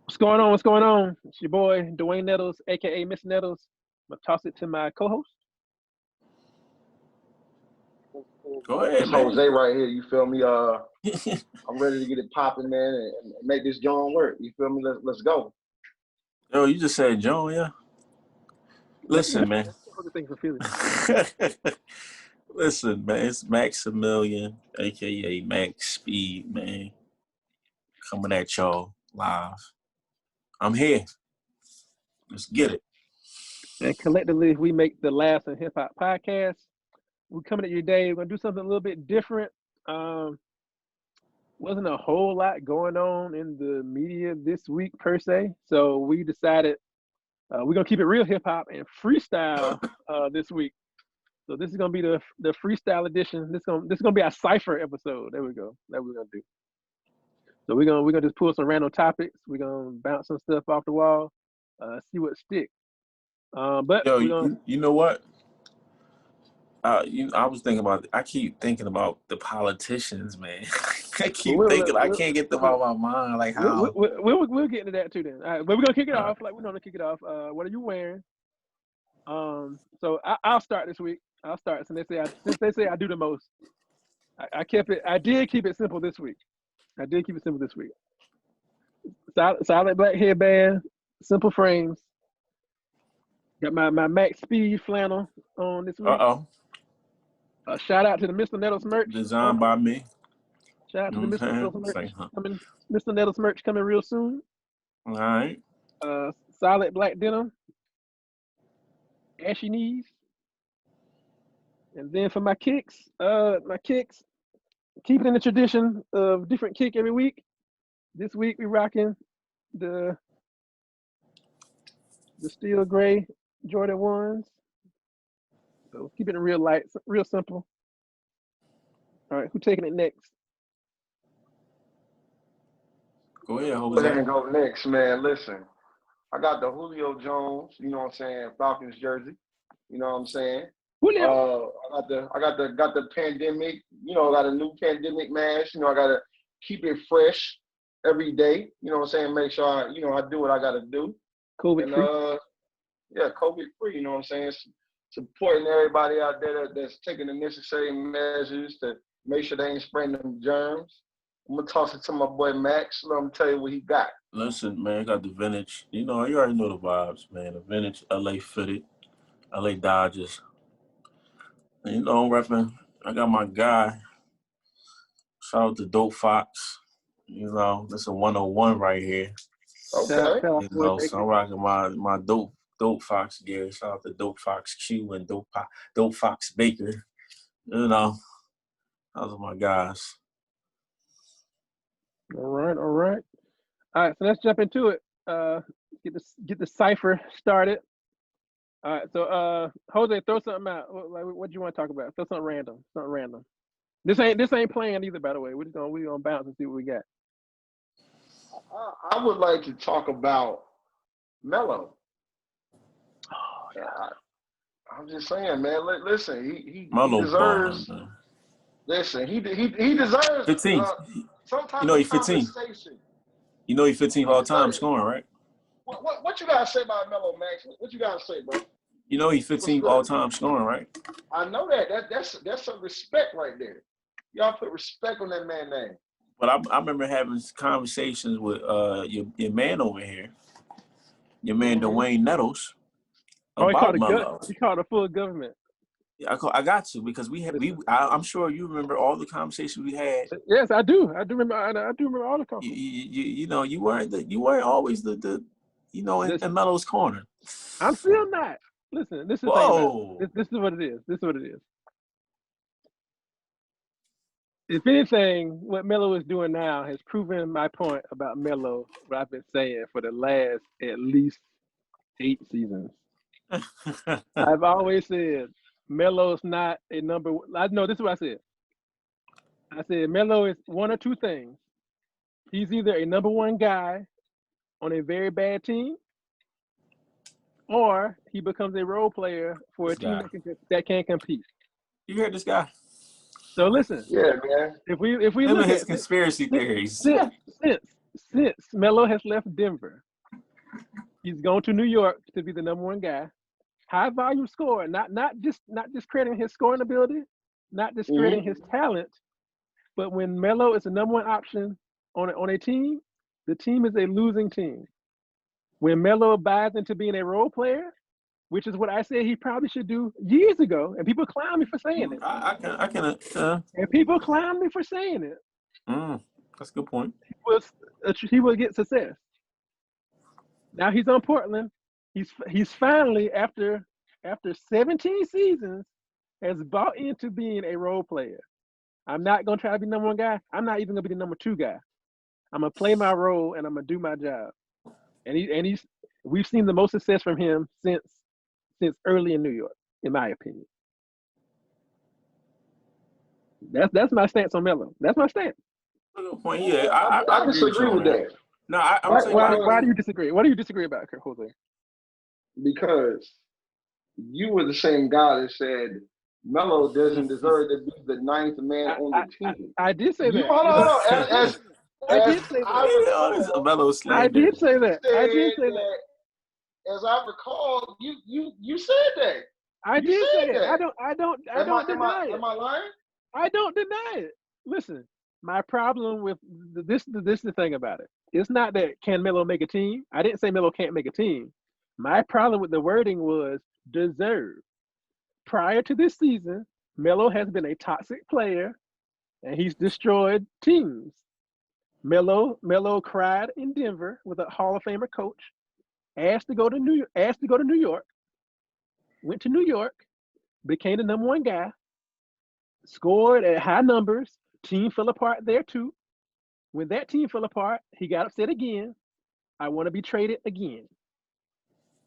What's going on? What's going on? It's your boy, Dwayne Nettles, aka Miss Nettles. I'm gonna toss it to my co-host. Go ahead, It's man. Jose right here. You feel me? I'm ready to get it popping, man, and make this joint work. You feel me? Let's go. Yo, you just said Joan, yeah? Listen, man. Listen, man. It's Maximilian, a.k.a. Max Speed, man. Coming at y'all live. I'm here. Let's get it. And collectively, we make the Last in Hip Hop podcast. We're coming at you today. We're going to do something a little bit different. Wasn't a whole lot going on in the media this week, per se. So we decided we're going to keep it real hip hop and freestyle this week. So this is going to be the freestyle edition. This is going to be our cipher episode. There we go. That we're going to do. So we're gonna just pull some random topics. We're going to bounce some stuff off the wall, see what sticks. But yo, you know what? I keep thinking about the politicians, man. I can't get them out of my mind. Like how we'll get into that too then. All right, but we're gonna kick it off. Like we're gonna kick it off. What are you wearing? So I'll start this week. I'll start since they say I do the most. I did keep it simple this week. Solid black headband, simple frames. Got my Max Speed flannel on this week. Shout out to the Mr. Nettles merch. Designed by me. Shout out to the Mr. Nettles merch coming. Mr. Nettles merch coming real soon. All right. Solid black denim. Ashy knees. And then for my kicks, keeping in the tradition of different kick every week. This week we rocking the steel gray Jordan 1s. So keeping it real light, real simple. All right, who taking it next? Go ahead, Go ahead and go next, man. Listen, I got the Julio Jones, you know what I'm saying, Falcons jersey. You know what I'm saying? Julio. I got the pandemic, you know, got a new pandemic mask. You know, I gotta keep it fresh every day. You know what I'm saying? Make sure I do what I gotta do. COVID free. Yeah, COVID free, you know what I'm saying? Supporting everybody out there that's taking the necessary measures to make sure they ain't spreading them germs. I'm gonna toss it to my boy Max. Let him tell you what he got. Listen, man, I got the vintage. You know, you already know the vibes, man. The vintage LA fitted, LA Dodgers. And, you know, I'm repping. I got my guy. Shout out to Dope Fox. You know, this is a 101 right here. Okay. You know, so I'm rocking my Dope Fox gear. Shout out to Dope Fox Q and Dope Fox Baker. You know, those are my guys. All right. All right, so let's jump into it. Get the cipher started. All right, so Jose, throw something out. What do you want to talk about? Throw something random. This ain't planned either, by the way. We're gonna bounce and see what we got. I would like to talk about Melo. Oh, yeah. I'm just saying, man. Listen, he deserves. Balling, listen, he deserves 15. Sometimes you know he's 15. You know he's 15th all time scoring, right? What you gotta say about Melo, Max? What you gotta say, bro? You know he's 15th all time scoring, right? I know that. That's some respect right there. Y'all put respect on that man's name. But I remember having conversations with your man over here, your man Dwayne Nettles, about Melo. He called a full government. Yeah, I got to because I'm sure you remember all the conversations we had. Yes, I do. I do remember all the conversations. You know, you weren't always the in Melo's corner. I'm still not. Listen, this is this is what it is. If anything, what Melo is doing now has proven my point about Melo, what I've been saying for the last at least 8 seasons. I've always said Melo's not a number one. This is what I said. I said Melo is one or two things. He's either a number one guy on a very bad team, or he becomes a role player for a team that can compete. You heard this guy? So listen. Yeah, man. If we look at his conspiracy theories, since Melo has left Denver, he's gone to New York to be the number one guy. High volume scorer, not just creating his scoring ability, not just creating his talent, but when Melo is the number one option on a team, the team is a losing team. When Melo buys into being a role player, which is what I said he probably should do years ago, and people clown me for saying it. And people clown me for saying it. That's a good point. He will get success. Now he's on Portland. He's finally after 17 seasons has bought into being a role player. I'm not gonna try to be number one guy. I'm not even gonna be the number two guy. I'm gonna play my role and I'm gonna do my job. And we've seen the most success from him since early in New York, in my opinion. That's my stance on Melo. That's my stance. Good point. Yeah, I disagree with that. No, I'm saying why do you disagree? What do you disagree about, Jose? Because you were the same guy that said Melo doesn't deserve to be the ninth man on the team. I did say that. Hold on. I did say that. Melo slander. I did say that. As I recall, you said that. I did say it. I don't deny it. Am I lying? I don't deny it. Listen, my problem with this is the thing about it. It's not that can Melo make a team. I didn't say Melo can't make a team. My problem with the wording was deserve. Prior to this season, Melo has been a toxic player, and he's destroyed teams. Melo cried in Denver with a Hall of Famer coach, asked to go to New York, went to New York, became the number one guy, scored at high numbers. Team fell apart there too. When that team fell apart, he got upset again. I want to be traded again.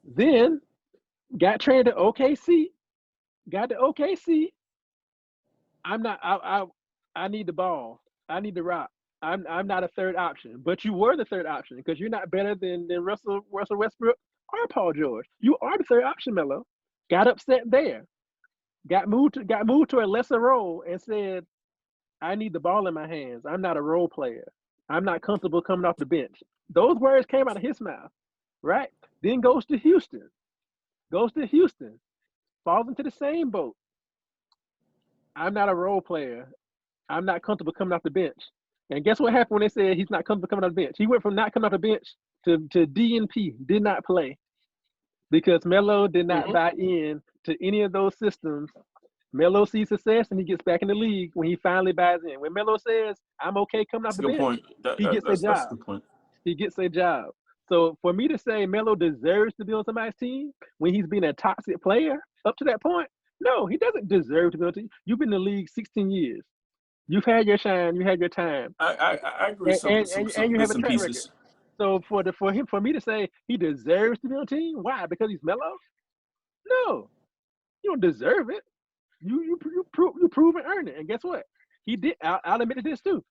Then got traded to OKC. Got to OKC. I need the ball. I need the rock. I'm not a third option. But you were the third option because you're not better than Russell Westbrook or Paul George. You are the third option, Melo. Got upset there. Got moved to a lesser role and said, I need the ball in my hands. I'm not a role player. I'm not comfortable coming off the bench. Those words came out of his mouth, right? Then goes to Houston. Falls into the same boat. I'm not a role player. I'm not comfortable coming off the bench. And guess what happened when they said he's not comfortable coming off the bench? He went from not coming off the bench to DNP, did not play. Because Melo did not buy in to any of those systems. Melo sees success and he gets back in the league when he finally buys in. When Melo says, I'm okay coming off the bench, he gets a job. That's a good point. He gets a job. So for me to say Melo deserves to be on somebody's team when he's been a toxic player up to that point, no, he doesn't deserve to be on the team. You've been in the league 16 years. You've had your shine. You had your time. I agree. And you have a track record. So for me to say he deserves to be on the team, why? Because he's Melo? No, you don't deserve it. You prove and earn it. And guess what? He did. I'll admit to this too.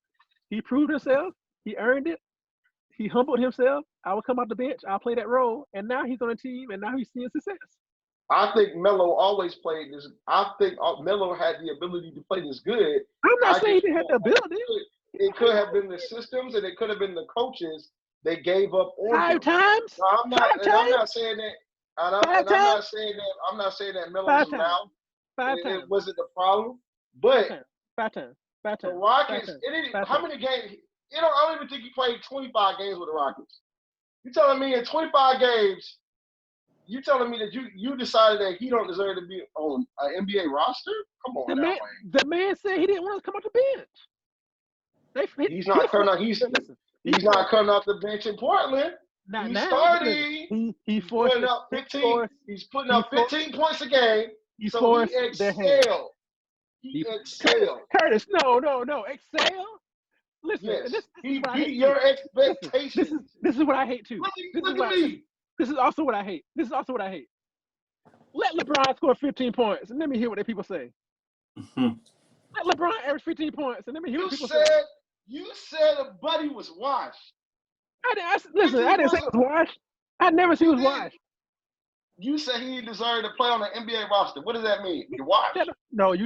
He proved himself. He earned it. He humbled himself. I will come off the bench. I'll play that role. And now he's on a team. And now he's seeing success. I think Melo always played this. I think Melo had the ability to play this good. I'm not saying he had the ability. It could have been the systems, and it could have been the coaches that gave up on him. Five times. No, I'm not saying that. I'm not saying that Melo was around. It wasn't the problem. But Five times. The Rockets. How many games? I don't even think he played 25 games with the Rockets. You telling me in 25 games? You telling me that you decided that he don't deserve to be on an NBA roster? Come on, the man said he didn't want to come off the bench. He's not coming out. He's not coming off the bench in Portland. He's starting. He's putting up 15. He's putting up 15 points a game. So he excelled. He excelled. Curtis, no. Excel? Listen, yes. He beat your expectations. This is what I hate too. Look at me. This is also what I hate. Let LeBron score 15 points and let me hear what the people say. Let LeBron average 15 points and let me hear what people say. You said a buddy was washed. I didn't say he was washed. I never said he was washed. You said he deserved to play on the NBA roster. What does that mean? You're washed? No, you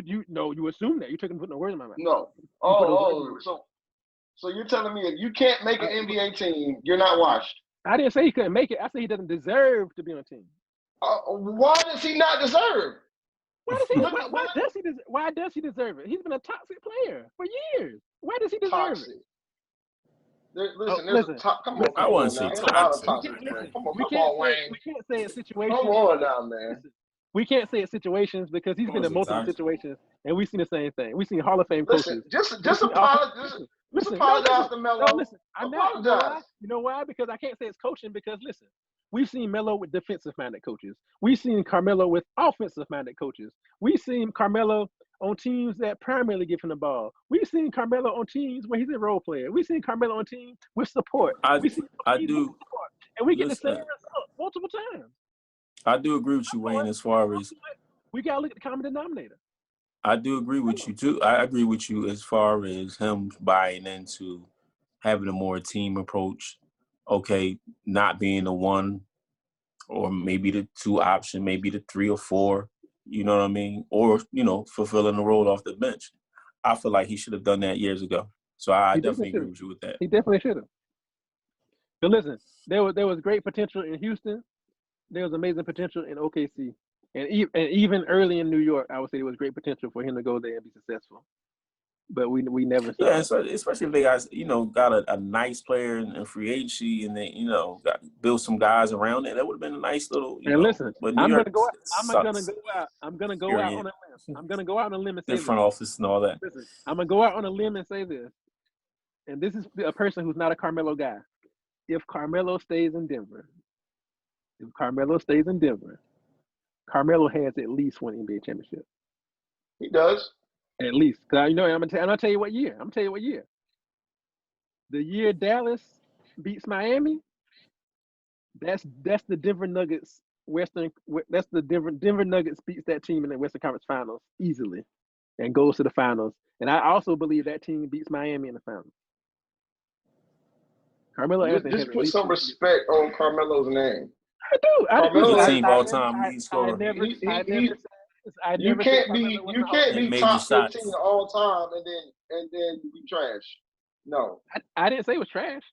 assume that. You took him putting the words in my mouth. No. So So you're telling me if you can't make an NBA team, you're not washed? I didn't say he couldn't make it. I said he doesn't deserve to be on a team. Why does he not deserve? Why does he deserve it? He's been a toxic player for years. Why does he deserve it? Listen. Come on, I wouldn't say toxic. Come on, Wayne. We can't say it's situations. Come on now, man. We can't say it's situations because he's been in multiple situations, and we've seen the same thing. We've seen Hall of Fame coaches. Just apologize to Melo. No, listen. I'm not. You know why? Because I can't say it's coaching because listen, we've seen Melo with defensive-minded coaches. We've seen Carmelo with offensive-minded coaches. We've seen Carmelo on teams that primarily give him the ball. We've seen Carmelo on teams where he's a role player. We've seen Carmelo on teams with support. I do. Support, and we get the same result multiple times. I do agree with you, Wayne, as far as we gotta look at the common denominator. I do agree with you too. I agree with you as far as him buying into having a more team approach. Okay, not being the one or maybe the two option, maybe the 3 or 4, you know what I mean? Or, fulfilling the role off the bench. I feel like he should have done that years ago. So I definitely agree with you with that. He definitely should have. But listen, there was great potential in Houston. There was amazing potential in OKC. And even early in New York, I would say there was great potential for him to go there and be successful. But we never saw it. So especially if they guys, got a nice player in free agency and they, build some guys around it. That would have been a nice little, listen, but I'm gonna go out on a limb. I'm gonna go out on a limb and say the front office and all that. Listen, I'm gonna go out on a limb and say this. And this is a person who's not a Carmelo guy. If Carmelo stays in Denver, Carmelo has at least one NBA championship. He does. At least. Because I'm gonna tell you what year. The year Dallas beats Miami, that's the Denver Nuggets Denver Nuggets beats that team in the Western Conference Finals easily and goes to the finals. And I also believe that team beats Miami in the finals. Carmelo Anthony just put some respect on Carmelo's name. I do. Carmelo's team all time leading scorer. You can't be top 15 all time and then be trash. No. I didn't say it was trash.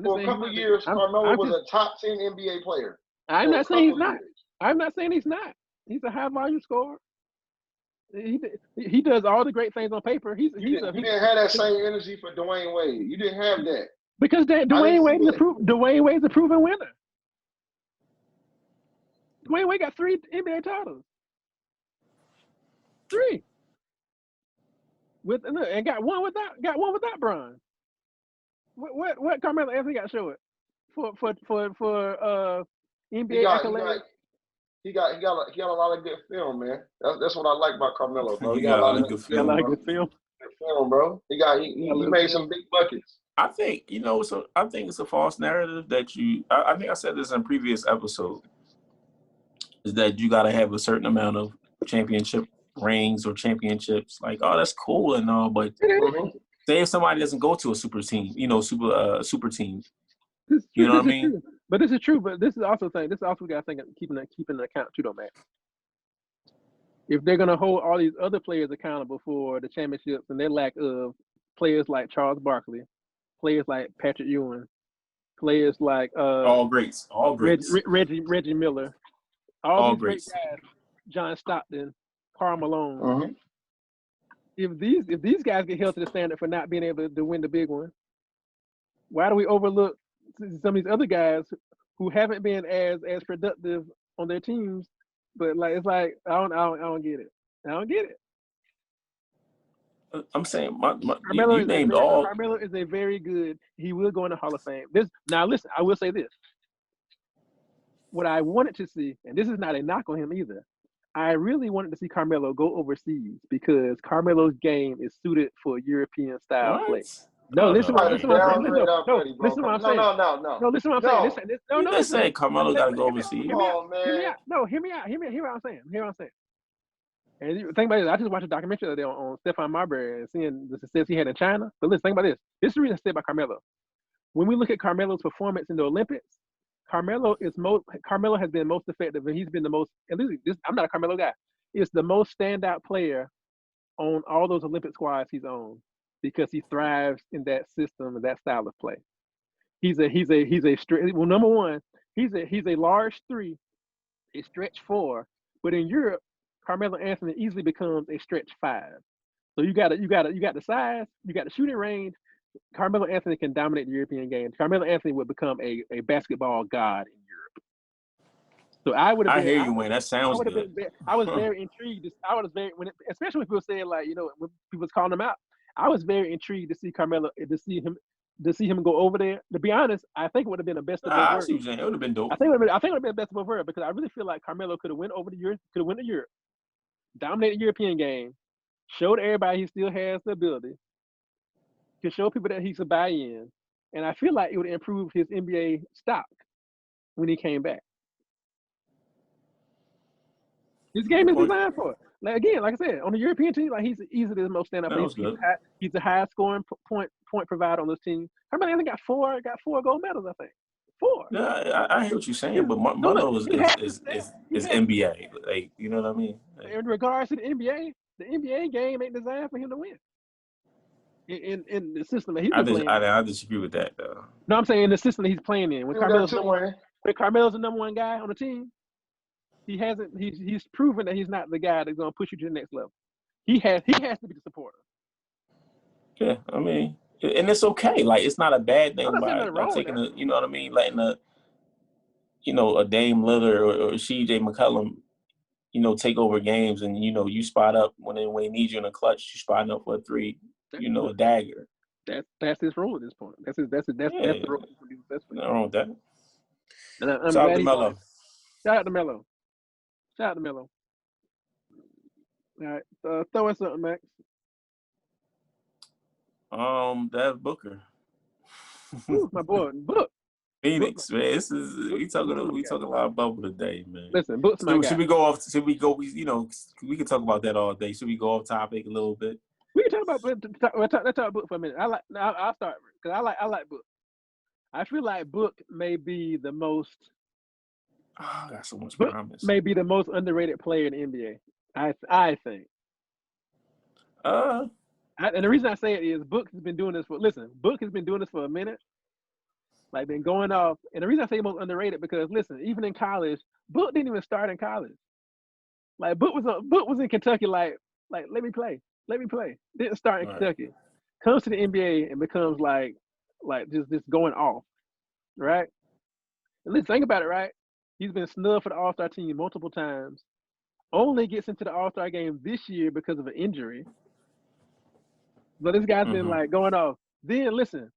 For a couple of years, Carmelo was a top 10 NBA player. I'm not saying he's not. I'm not saying he's not. He's a high volume scorer. He does all the great things on paper. You didn't have that same energy for Dwayne Wade. You didn't have that. Because Dwayne Wade's a proven winner. Dwayne Wade got 3 NBA titles. 3. And got one without Bron. What Carmelo Anthony got to show it for NBA accolades? He got a lot of good film, man. That's what I like about Carmelo, bro. He got a lot of good film. Good film, bro. He made some big buckets. I think I think it's a false narrative that I think I said this in previous episode. Is that you got to have a certain amount of championship rings or championships? Like, oh, that's cool and all, but say if somebody doesn't go to a super team, super team, you know what I mean? True. But this is true. But this is also we got to think keeping the account too, though, man. If they're gonna hold all these other players accountable for the championships and their lack of players like Charles Barkley, players like Patrick Ewing, players like all greats, Reggie Miller, all these great guys, John Stockton, Karl Malone. If these guys get held to the standard for not being able to win the big one, why do we overlook some of these other guys who haven't been as productive on their teams? But it's like I don't get it. I don't get it. I'm saying Carmelo is a very good. He will go in the Hall of Fame. Now listen, I will say this. What I wanted to see, and this is not a knock on him either, I really wanted to see Carmelo go overseas because Carmelo's game is suited for European style play. No, listen what I'm saying. No, listen what I'm saying. No, listen what I'm saying. You just said Carmelo got to go overseas. Hear me out. No, hear me out. Hear what I'm saying. And think about this. I just watched a documentary the other day on Stephon Marbury and seeing the success he had in China. But listen, think about this. This is the reason I said about Carmelo. When we look at Carmelo's performance in the Olympics, Carmelo has been most effective, and he's been the most. And I'm not a Carmelo guy. It's the most standout player on all those Olympic squads he's on. because he thrives in that system and that style of play. He's a straight. Well, number one, he's a large three, a stretch four, but in Europe, Carmelo Anthony easily becomes a stretch five. So you got the size, you got the shooting range. Carmelo Anthony can dominate the European game. Carmelo Anthony would become a basketball god in Europe. So I would have I been. hear you, man. That sounds good. I was very intrigued. I was very especially when people saying like when people was calling him out. I was very intrigued to see Carmelo to see him go over there. To be honest, I think it would have been a best of both I worlds. see what you're saying. It would have been dope. I think it would have been a best of both worlds because I really feel like Carmelo could have went over to Europe, dominated the European game, showed everybody he still has the ability, could show people that he's a buy-in, and I feel like it would improve his NBA stock when he came back. This game is designed for it. Like I said, on the European team, like he's easily the most stand-up. He's the highest scoring point provider on this team. Carmelo Anthony got four gold medals, I think. 4. Yeah, I hear what you're saying, but Melo is NBA. Like, you know what I mean? Like, in regards to the NBA game ain't designed for him to win. In the system that he's been playing. I disagree with that, though. No, I'm saying in the system that he's playing in. When Carmelo's the number one guy on the team, he's proven that he's not the guy that's gonna push you to the next level. He has to be the supporter. Yeah, I mean, and it's okay. Like, it's not a bad thing by taking a, you know what I mean, letting a Dame Lillard or CJ McCollum, take over games, and you spot up when they need you in a clutch. You spotting up for a three, a dagger. That's his role at this point. That's the role. Nothing wrong with that. And I'm Shout glad out to Melo. Shout out to Melo. All right, throw us something, Max. That's Booker. Ooh, my boy, Book. Phoenix, man. We talking a lot of bubble today, man. Listen, Book's my guy. Should we go off? Should we go? We can talk about that all day. Should we go off topic a little bit? We can talk about. Let's talk Book for a minute. I'll start because I like Book. I feel like Book may be the most. Oh, got so much promise. May be the most underrated player in the NBA. I think. And the reason I say it is Book has been doing this for a minute. Like, been going off. And the reason I say most underrated because, listen, even in college, Book didn't even start in college. Like, Book was in Kentucky, like let me play. Didn't start in Kentucky. Comes to the NBA and becomes like just going off, right? And let's think about it, right? He's been snubbed for the All-Star team multiple times. Only gets into the All-Star game this year because of an injury. But this guy's been like going off. Then listen,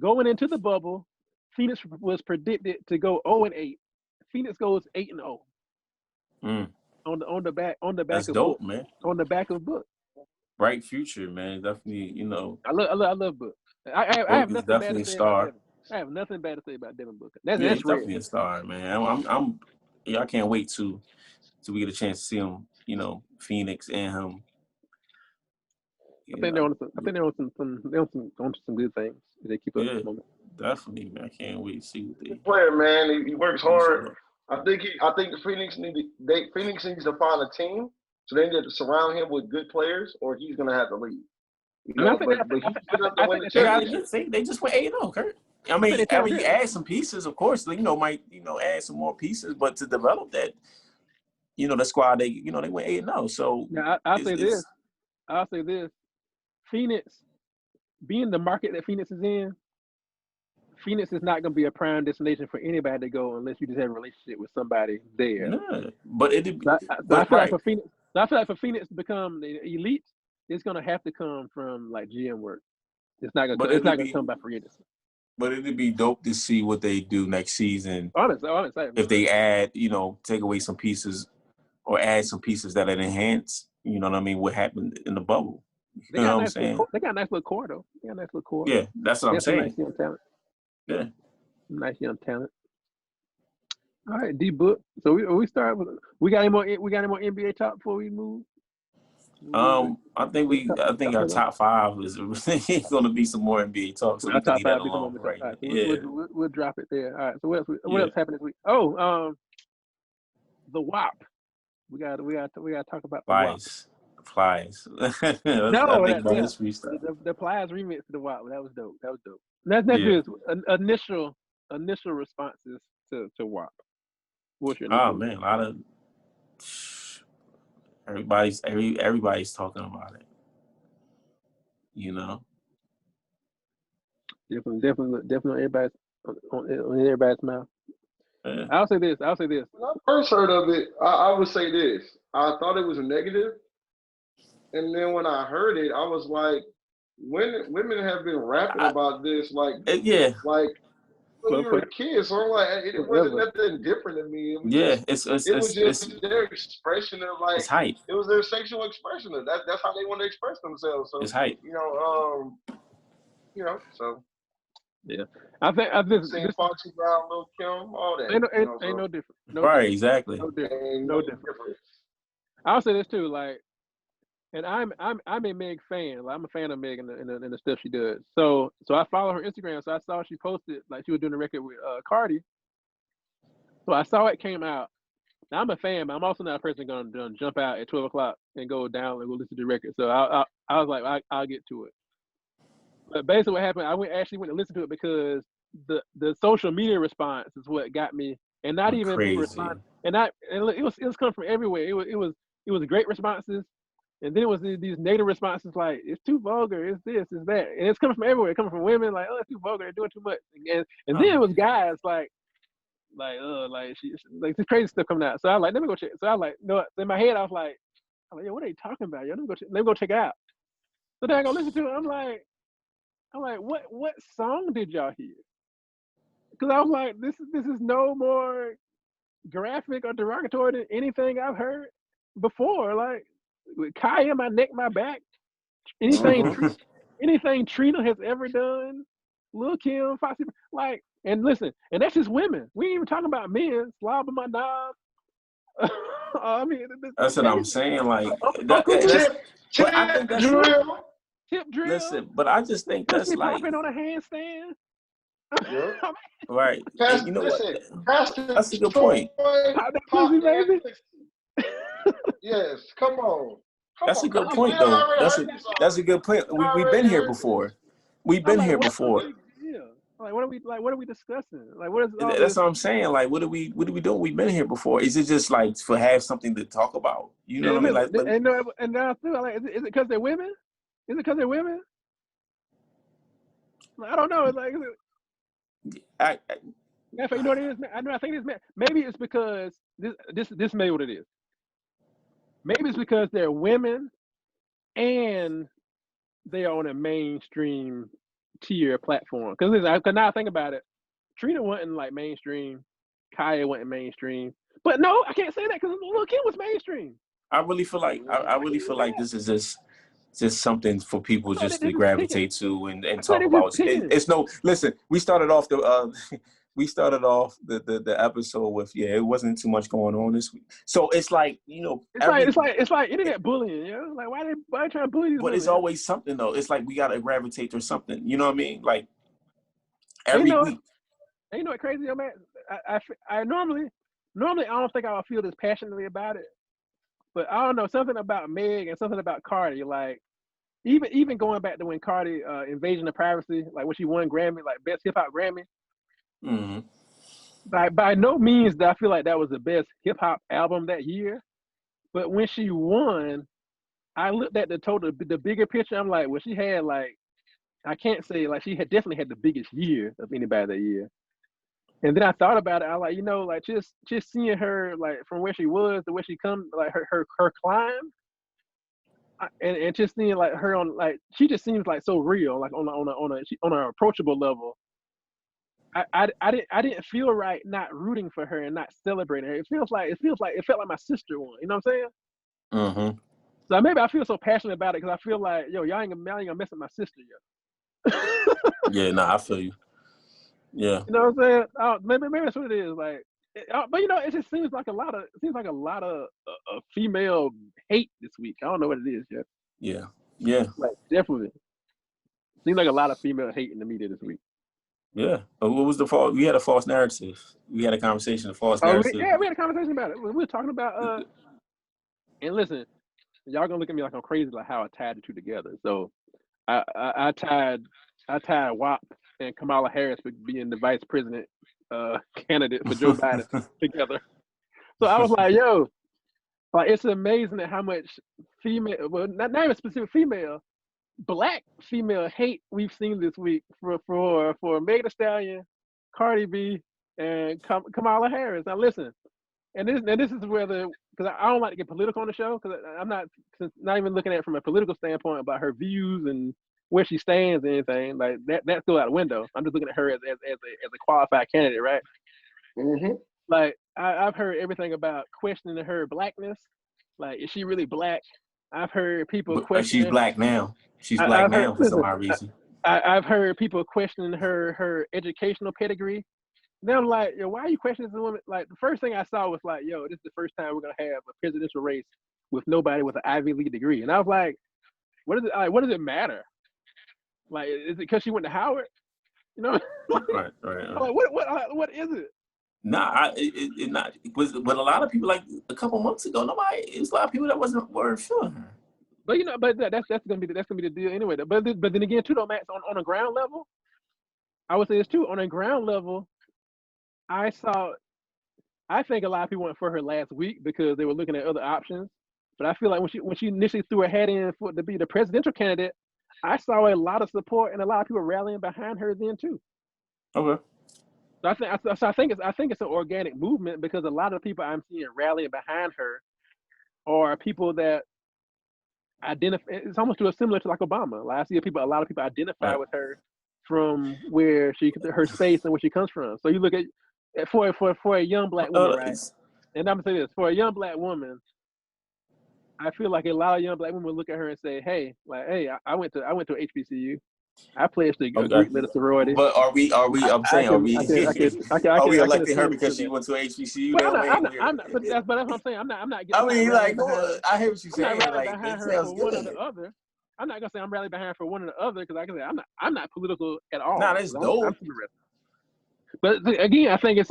going into the bubble, Phoenix was predicted to go 0-8. Phoenix goes 8-0. On the back That's of dope, Book. man. On the back of Book. Bright future, man. Definitely, I love Book. I have nothing bad to say about Devin. I have nothing bad to say about Devin Booker. That's definitely a star, man. I can't wait till we get a chance to see him. Phoenix and him. I think they're on some good things. They keep up this moment. Definitely, man. I can't wait to see what they player, man. He works hard. I think the Phoenix needs to find a team, so they need to surround him with good players, or he's gonna have to leave. They just went 8-0, Kurt. I mean, you add some pieces, of course. Might add some more pieces, but to develop that, the squad they went 8-0. So I'll say this. Phoenix, being the market that Phoenix is in, Phoenix is not going to be a prime destination for anybody to go unless you just have a relationship with somebody there. Yeah, but I feel like for Phoenix to become the elite, it's going to have to come from like GM work. It's not going to come by free agency. But it'd be dope to see what they do next season. Honestly, if they add, take away some pieces or add some pieces that enhance, what happened in the bubble. You know what I'm saying? They got a nice little core, though. Yeah, that's what I'm saying. Nice young talent. Yeah. Nice young talent. All right, D-Book. So we start with we got any more NBA talk before we move? I think our top 5 is going to be some more NBA talk. So we can leave that alone right now. We'll drop it there. All right. So what else happened this week? Oh, the WAP. We got to talk about the WAP. Plies. I No, think about his freestyle. the Plies remix to the WAP. That was dope. That was dope. That's Yeah. just initial responses to WAP. What's your Oh initial? man, a lot of everybody's talking about it. You know. Definitely on everybody's mouth. Yeah. I'll say this. When I first heard of it, I would say this. I thought it was a negative. And then when I heard it, I was like, women have been rapping about this Yeah. when we For were kids. So I'm like, it wasn't nothing different to me. It was Yeah. just their expression of It's hype. it was their sexual expression of that's how they want to express themselves. So It's hype. So yeah. I think seeing Foxy Brown, Lil Kim, all that. ain't no different. No Right. different. Exactly. No different. Ain't No different. I'll say this too, like, and I'm a Meg fan. Like, I'm a fan of Meg and the stuff she does. So I follow her Instagram. So I saw she posted like she was doing a record with Cardi. So I saw it came out. Now I'm a fan, but I'm also not a person gonna jump out at 12 o'clock and go down and go listen to the record. So I was like, I'll get to it. But basically, what happened, I actually went to listen to it because the social media response is what got me, and not even people respond, and it was coming from everywhere. It was great responses, and then it was these negative responses like it's too vulgar, it's this, it's that, and it's coming from everywhere. It's coming from women like, oh, it's too vulgar, they're doing too much, and then it was guys like this crazy stuff coming out. So I was like, let me go check. So I was like, no, in my head I was like, yo, what are they talking about? Yo, let me go check it out. So then I go listen to it. I'm like, what song did y'all hear? Because I was like, this is no more graphic or derogatory than anything I've heard before. Like with Kaya, my neck, my back, anything Trina has ever done, Lil Kim, Foxy, like, and listen, and that's just women. We ain't even talking about men slobbing my knob. I mean, that's what I'm saying. Like, Tip I think that's drill. Tip drill. Listen, but I just think that's like popping on a handstand. Yeah. Right. You know what? That's a good point. Pussy, baby. Yes, come on. That's a good point, though. That's a good point. We've been here before. We've been here before. Yeah. Like what are we discussing? Like what is all That's this? what I'm saying. Like what are we doing? We've been here before. Is it just like for have something to talk about? You know what I mean? Like, and now I feel like is it because they're women? Is it because they're women? Like, I don't know. It's like you know what it is? I think it's maybe it's because this may be what it is. Maybe it's because they're women and they are on a mainstream tier platform. Because now I think about it, Trina wasn't like mainstream, Kaya wasn't mainstream. But no, I can't say that because Lil Kim was mainstream. I really feel like this is just something for people just to gravitate to and talk about. It's no listen. We started off the episode with it wasn't too much going on this week. So it's like it's like internet bullying. Yeah, like why they trying to bully these? But women? It's always something though. It's like we gotta gravitate to something. You know what I mean? Like every week. And you know what crazy, man? I normally I don't think I would feel this passionately about it. But I don't know, something about Meg and something about Cardi, like even going back to when Cardi Invasion of Privacy, like when she won Grammy, like best hip hop Grammy. Mm-hmm. By no means did I feel like that was the best hip hop album that year. But when she won, I looked at the bigger picture. I'm like, well, she had like, I can't say like she had definitely had the biggest year of anybody that year. And then I thought about it. I like, like just seeing her like from where she was to where she come, like her climb, and just seeing like her on like she just seems like so real, like on an approachable level. I didn't feel right not rooting for her and not celebrating her. It felt like my sister won. You know what I'm saying? Mm-hmm. So maybe I feel so passionate about it because I feel like y'all ain't gonna mess with my sister yet. Yeah, nah, I feel you. Yeah. You know what I'm saying? Maybe that's what it is. Like, but it just seems like a lot of female hate this week. I don't know what it is yet. Yeah. Like definitely, seems like a lot of female hate in the media this week. Yeah. But what was the fault? We had a false narrative. We had a conversation of false narrative. We had a conversation about it. We were talking about and listen, y'all gonna look at me like I'm crazy, like how I tied the two together. So I tied WAP and Kamala Harris for being the vice president candidate for Joe Biden together. So I was like, yo, like it's amazing at how much female, well, not even specific female, black female hate we've seen this week for Megan Thee Stallion, Cardi B, and Kamala Harris. Now listen, and this is where because I don't like to get political on the show because I'm not even looking at it from a political standpoint about her views and where she stands and anything like that's still out the window. I'm just looking at her as a qualified candidate, right? Mm-hmm. Like I've heard everything about questioning her blackness. Like, is she really black? I've heard people questioning. She's black now. She's black now for some odd reason. I've heard people questioning her educational pedigree. Then I'm like, yo, why are you questioning this woman? Like, the first thing I saw was like, yo, this is the first time we're gonna have a presidential race with nobody with an Ivy League degree. And I was like, what does it matter? Like, is it because she went to Howard? You know? Right. Like, what is it? Nah, it not was. But a lot of people, like a couple months ago, it was a lot of people that weren't feeling her. But but that's gonna be the deal anyway. But then again, too, though, Max, on a ground level, I would say this too. On a ground level, I think a lot of people went for her last week because they were looking at other options. But I feel like when she initially threw her head in to be the presidential candidate, I saw a lot of support and a lot of people rallying behind her then too. Okay. So I think it's an organic movement because a lot of the people I'm seeing rallying behind her are people that identify. It's almost similar to like Obama. Like I see a lot of people identify with her from where her space and where she comes from. So you look at for a young black woman, right? And I'm gonna say this, for a young black woman, I feel like a lot of young black women look at her and say, "Hey, I went to HBCU. I pledged to a Greek little sorority." But are we? I'm saying, are we electing her because she went to HBCU? I'm not. But that's what I'm saying. I'm not. I mean, like, I hear what you're saying. I'm not rallying behind her for one or the other. I'm not gonna say I'm rallying behind her for one or the other because I can say I'm not political at all. Nah, that's dope. But again, I think that's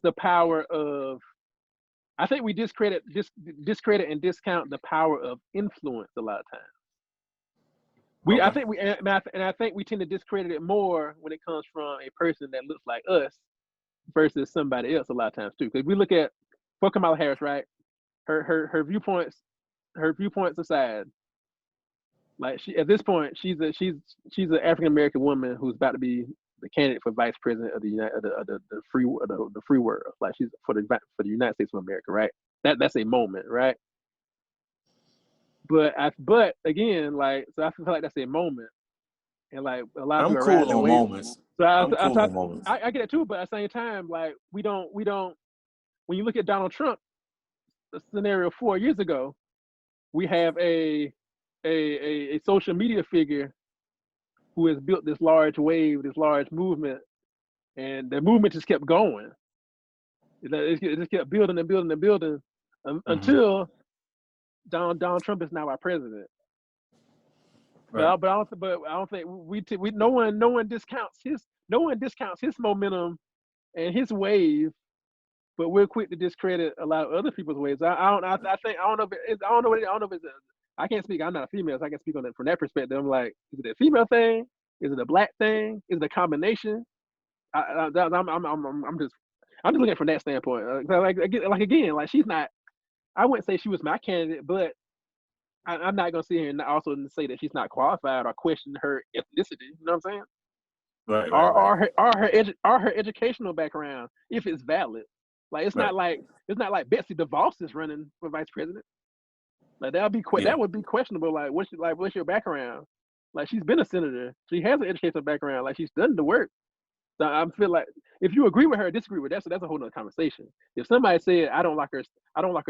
the power of. I think we discredit and discount the power of influence a lot of times. I think we tend to discredit it more when it comes from a person that looks like us versus somebody else a lot of times too. Because we look at for Kamala Harris, right? Her viewpoints aside, like at this point she's an African American woman who's about to be the candidate for vice president of the free world. Like she's for the United States of America, right? That's a moment, right? But again, like, so I feel like that's a moment, and like a lot of people are riding away. Moments. So I get it too, but at the same time, like we don't. When you look at Donald Trump, the scenario 4 years ago, we have a social media figure who has built this large wave, this large movement, and the movement just kept going. It just kept building and building and building until Donald Trump is now our president. Right. But I don't think no one discounts his momentum and his wave, but we're quick to discredit a lot of other people's waves. I don't know if it's I can't speak. I'm not a female, so I can speak on it from that perspective. I'm like, is it a female thing? Is it a black thing? Is it a combination? I'm just looking at it from that standpoint. Like again, she's not. I wouldn't say she was my candidate, but I'm not gonna sit here and also say that she's not qualified or question her ethnicity. You know what I'm saying? Right. Or her educational background, if it's valid. Like it's not like Betsy DeVos is running for vice president. Like that would be questionable. Like what's your background? Like she's been a senator. She has an educational background. Like she's done the work. So I feel like if you agree with her or disagree with her, that's a whole nother conversation. If somebody said I don't like her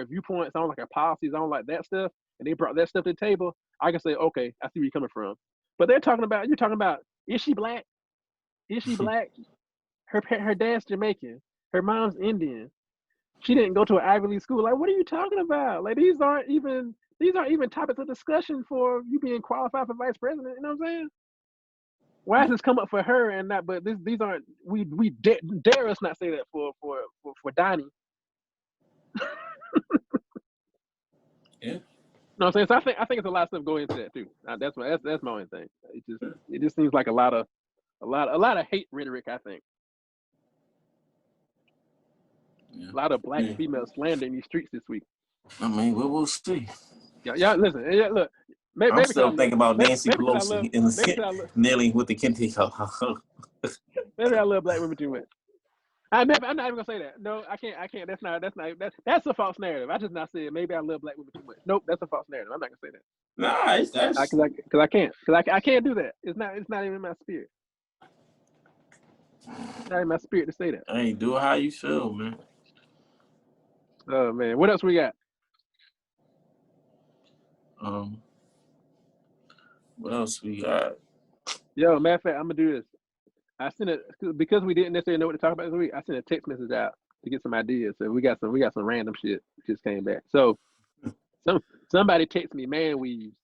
viewpoints, I don't like her policies, I don't like that stuff, and they brought that stuff to the table, I can say, okay, I see where you're coming from. But you're talking about, is she black? Is she black? Her dad's Jamaican. Her mom's Indian. She didn't go to an Ivy League school. Like, what are you talking about? Like, these aren't even topics of discussion for you being qualified for vice president. You know what I'm saying? Why has this come up for her and not? But these aren't. We dare us not say that for Donnie. Yeah. No, I'm saying, so I think it's a lot of stuff going into that too. That's my only thing. It just seems like a lot of hate rhetoric. I think Yeah. a lot of black female slander in these streets this week. I mean, we'll see. Yeah, listen. Yeah, look. Maybe I'm still thinking about Nancy Pelosi maybe kneeling with the kente. I love black women too much. I'm not even gonna say that. No, I can't. That's a false narrative. I just not said maybe I love black women too much. Nope, that's a false narrative. I'm not gonna say that. Nah, that's Because I can't do that. It's not even in my spirit. It's not in my spirit to say that. Hey, do how you feel, man. Oh man, what else we got? What else we got? Yo, matter of fact, I'm gonna do this. I sent it because we didn't necessarily know what to talk about this week. I sent a text message out to get some ideas. So we got some random shit just came back. So somebody texted me man weaves,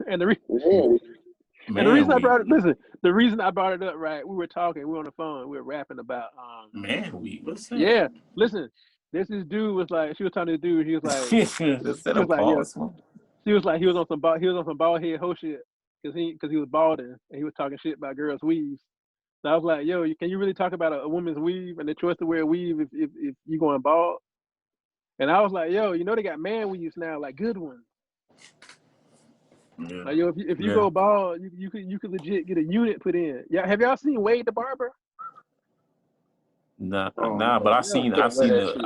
and the reason I brought it. Listen, the reason I brought it up, right? We were talking. We were on the phone. We were rapping about man weave. What's that? Yeah, listen. This dude was like, she was talking to the dude. He was like, Is that a pause? She was like, he was on some bald head hoe shit because he was balding and he was talking shit about girls' weaves. So I was like, yo, can you really talk about a woman's weave and the choice to wear a weave if you going bald? And I was like, yo, they got man weaves now, like good ones. Yeah. Like, yo, if you go bald, you could legit get a unit put in. Yeah, have y'all seen Wade the Barber? Nah, but I've seen Yo, shit,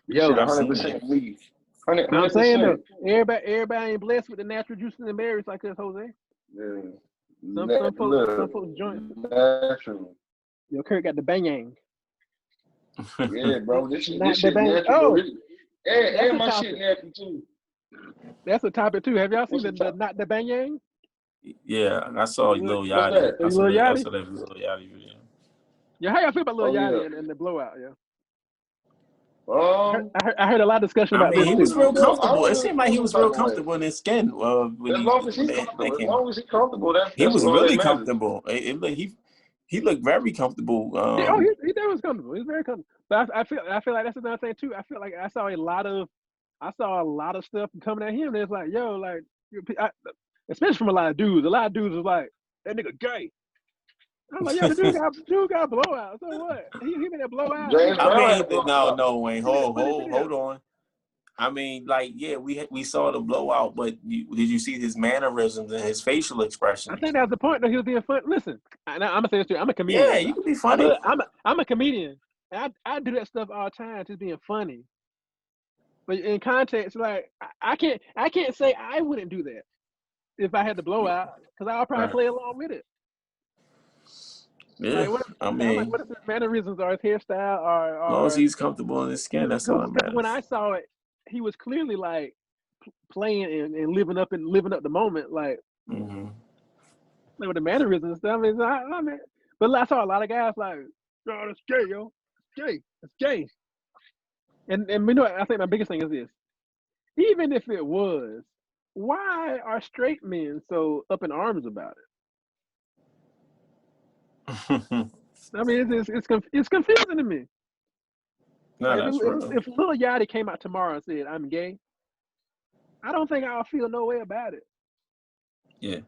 100% weave. 100%. I'm saying though, everybody ain't blessed with the natural juices and berries like us, Jose. Yeah. Some folks joint. Natural. Yo, Kurt got the banging. Yeah, bro. This shit the natural. Oh, and my shit natural too. That's a topic too. Have y'all seen the not the banging? Yeah, I saw Lil Yachty. I saw that Lil Yachty video. Yeah, how y'all feel about Lil Yachty and the blowout? Yeah. I I heard a lot of discussion about this. He was real comfortable. It seemed like he was real comfortable in his skin. As long as he's comfortable, he was really comfortable. He looked very comfortable. He was comfortable. He's very comfortable. But I feel like that's another thing too. I feel like I saw a lot of stuff coming at him. And it's like, yo, like, especially from a lot of dudes. A lot of dudes was like, that nigga gay. I'm like, yo, the dude got a blowout. So what? He made a blowout. No, Wayne. Hold on. I mean, like, yeah, we saw the blowout, but did you see his mannerisms and his facial expressions? I think that was the point. That he was being funny. Listen, I'm gonna say this to you. I'm a comedian. Yeah, you can be funny. I'm a comedian. And I do that stuff all the time, just being funny. But in context, like, I can't say I wouldn't do that if I had the blowout, because I'll probably play along with it. Yeah, like, what is his mannerisms or his hairstyle or as long as he's comfortable in his skin, that's all that matters. When I saw it, he was clearly like playing and living up the moment, like, like with the mannerisms and stuff. I mean, but I saw a lot of guys like, oh, that's gay, yo, it's gay. And I think my biggest thing is this: even if it was, why are straight men so up in arms about it? I mean, it's confusing to me. No, like, that's real. If Lil Yachty came out tomorrow and said, I'm gay, I don't think I'll feel no way about it. Yeah.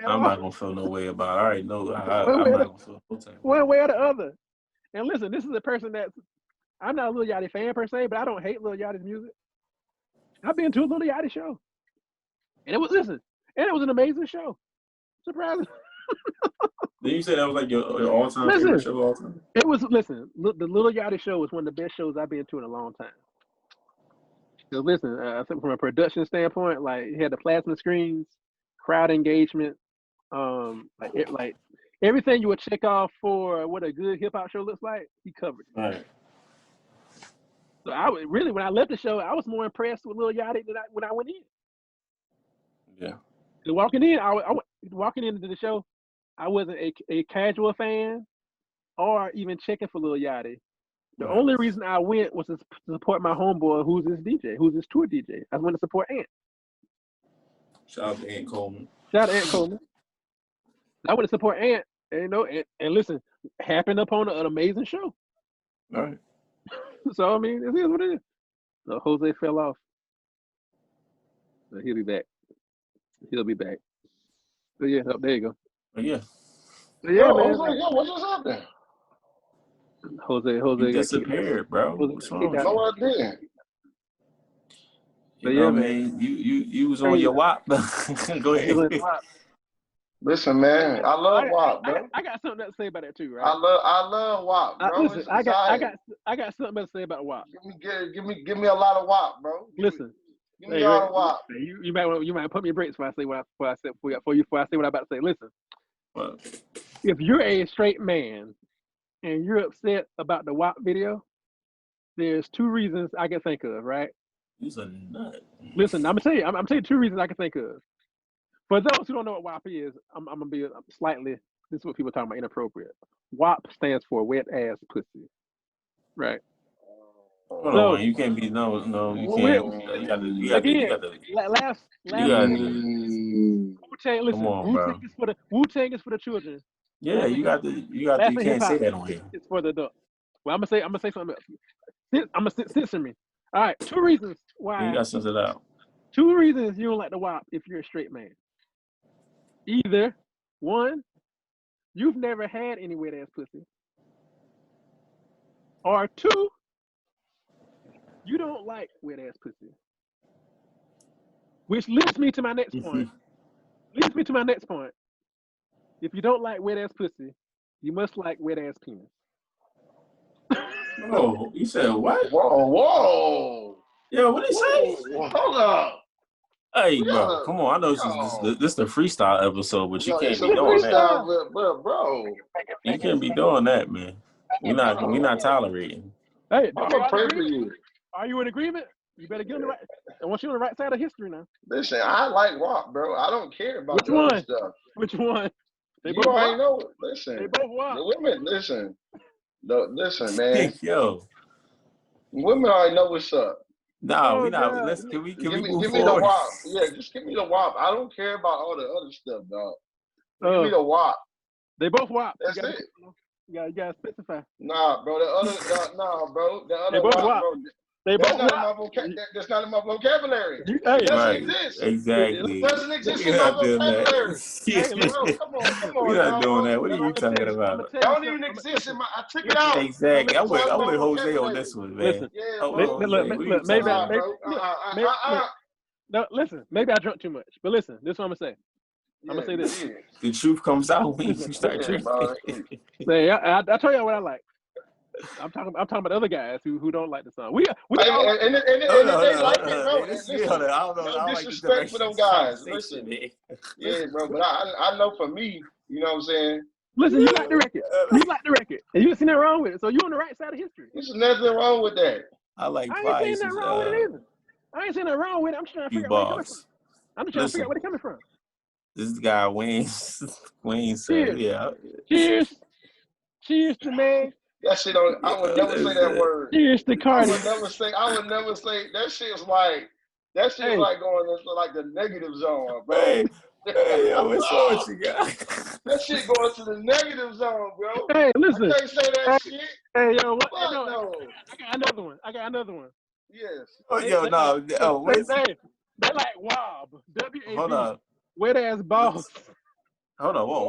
I'm not going to feel no way about it. I already know. I'm not going to feel no time. One way or the other. And listen, this is a person I'm not a Lil Yachty fan per se, but I don't hate Lil Yachty's music. I've been to a Lil Yachty show. And it was an amazing show. Surprising. Did you say that was like your all-time favorite show of all time? It was, the Lil Yachty show was one of the best shows I've been to in a long time. So listen, I think from a production standpoint, like, he had the plasma screens, crowd engagement, like everything you would check off for what a good hip-hop show looks like, he covered it. Right. So I was really, when I left the show, I was more impressed with Lil Yachty than when I went in. Yeah. So walking into the show, I wasn't a casual fan or even checking for Lil Yachty. The only reason I went was to support my homeboy, who's his DJ, who's his tour DJ. I went to support Ant. Shout out to Ant Coleman. I went to support Ant, and listen, happened upon an amazing show. All right. So I mean, it is what it is. So Jose fell off. So he'll be back. He'll be back. But yeah, there you go. But yeah, But yeah, Yo, man. Jose, yo, what just happened? Jose you got kicked out. disappeared, bro. Jose What's got wrong kicked with out. No, you? I didn't. But You yeah, know what I man. mean? You was Hey, on your WAP. Go he was ahead. in the WAP. Listen, man, I love WAP, bro. I got something to say about that too, I right? love WAP, bro. Listen, It's all right. I got something to say about WAP. Give me a lot of WAP, bro. Listen, Give me all the WAP. you might put me in brakes before I say what I say what I'm about to say. Listen, What? if you're a straight man and you're upset about the WAP video, there's two reasons I can think of, right? He's a nut. Listen, I'm telling you 2 reasons I can think of. For those who don't know what WAP is, I'm gonna be slightly. This is what people are talking about inappropriate. WAP stands for wet ass pussy, right? Hold So on, you can't be no, you can't. again, last you got to. Wu-Tang. Listen, Come on, bro. Wu-Tang is for the children. Yeah, you Laughing can't say hip-hop that on here. is for the adults. Well, I'm gonna say something else. I'm gonna censor me. All right, 2 reasons why. You got to sense it out. 2 reasons you don't like the WAP if you're a straight man. Either 1, you've never had any wet ass pussy, or 2, you don't like wet ass pussy. Which leads me to my next point. If you don't like wet ass pussy, you must like wet ass penis. Oh, you said what? Whoa. Yo, what did he say? Hold up. Hey, bro, come on. I know this is the freestyle episode, but you can't It's be a doing that. freestyle, bro. You can't be doing that, man. We're not tolerating. Hey, I'm gonna pray for you. Are you in agreement? You better get on the right. I want you on the right side of history now. Listen, I like WAP, bro. I don't care about Which the other one? stuff. Which one? They You both already WAP. know. Listen, They both WAP. the women. Listen, man. Yo, Women already know what's up. nah, we not. God. Let's can we Give move me the forward? WAP. Yeah, just give me the WAP. I don't care about all the other stuff, dog. Give me the WAP. They both WAP. That's it. You gotta specify. Nah, bro. Bro. The other They both WAP, bro. They That's both not WAP. that's not in my vocabulary. Hey, It doesn't Right, exist. exactly. It doesn't exist We're in my not doing vocabulary. Hey, that. listen, Come on, We're not dog. doing that. What are you talking about? Don't even exist in my. I took it out. Exactly. I'm It's with my Jose on vocabulary. this one, man. listen. Yeah, I'm bro. with Jose. What are you Look, talking about? Bro. No, listen. Maybe I drunk too much, but listen. This is what I'm gonna say. I'm gonna say this. Yeah. The truth comes out when you start Yeah, drinking. bro. Say, I tell y'all what I like. I'm talking about other guys who don't like the song. We And all like they like it, bro. Listen, I don't know. no I like the disrespect for direction them guys. conversation, Listen, man. yeah, bro. But I know for me, you know what I'm saying. Listen, you like the record. You like the record, and you ain't seen nothing wrong with it. So you on the right side of history. There's nothing wrong with that. I like I ain't saying nothing wrong with it either. I ain't saying nothing wrong with it. I'm just trying to figure out where it's coming from. I'm just trying to figure out where it's coming from. This guy Wayne said, yeah. Cheers to man. That shit I would never say that word. Cheers to Cardi. I would never say that shit is like like going into like the negative zone, bro. Hey, yo, what's wrong with you guys? That shit going to the negative zone, bro. Hey, listen. I can't say that shit. Hey, yo, what? No. I got another one. Yes. Oh, yo, no. They like WAB. W-A-B. Hold up. Wet ass balls. Hold on, whoa.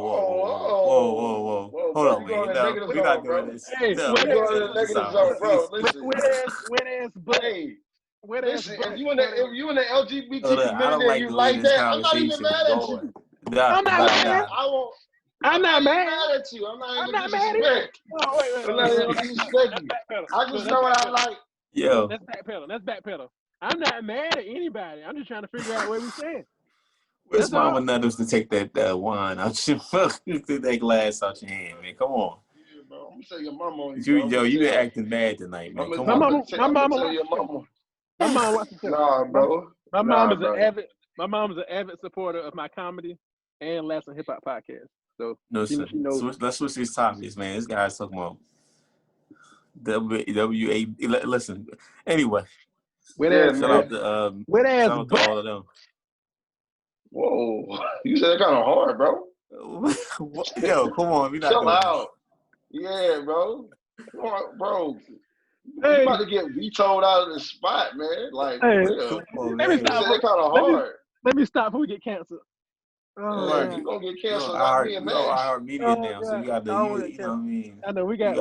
Hold on, man. No, we're not doing this. Hey, no, we're going to the negative zone, bro. Listen. Wet ass butt. Hey. Listen, if you in the LGBT community and you like that, I'm not even mad at you. I'm not mad at you. I'm not even disrespect. I'm not even disrespect you. I just know what I like. Yo. That's backpedal. I'm not mad at anybody. I'm just trying to figure out where we stand. Where's Mama Nutters to take that wine out your that glass out your hand, man? Come on. Yeah, bro. I'm gonna tell your mama on you been acting bad tonight, man. Come on. My mom watches the show. Nah, bro. My mom is an avid supporter of my comedy and Last and Hip Hop podcast. So she knows. Let's switch these topics, man. This guy's talking about WA. Listen. Anyway. Shout out to all of them. Whoa, you said it kind of hard, bro. Yo, come on, we not chill doing out. Yeah, bro. Come on, bro. You Hey, about to get vetoed out of the spot, man. Like, for hey, real. let me They stop. said they kind of Let me hard. let me stop before we get canceled. Oh Yeah, Right. you God. gonna get We on canceled out our me and we on Max. our media Oh now, so God. you got I to don't want to you know what I cancel. mean. I know we You got to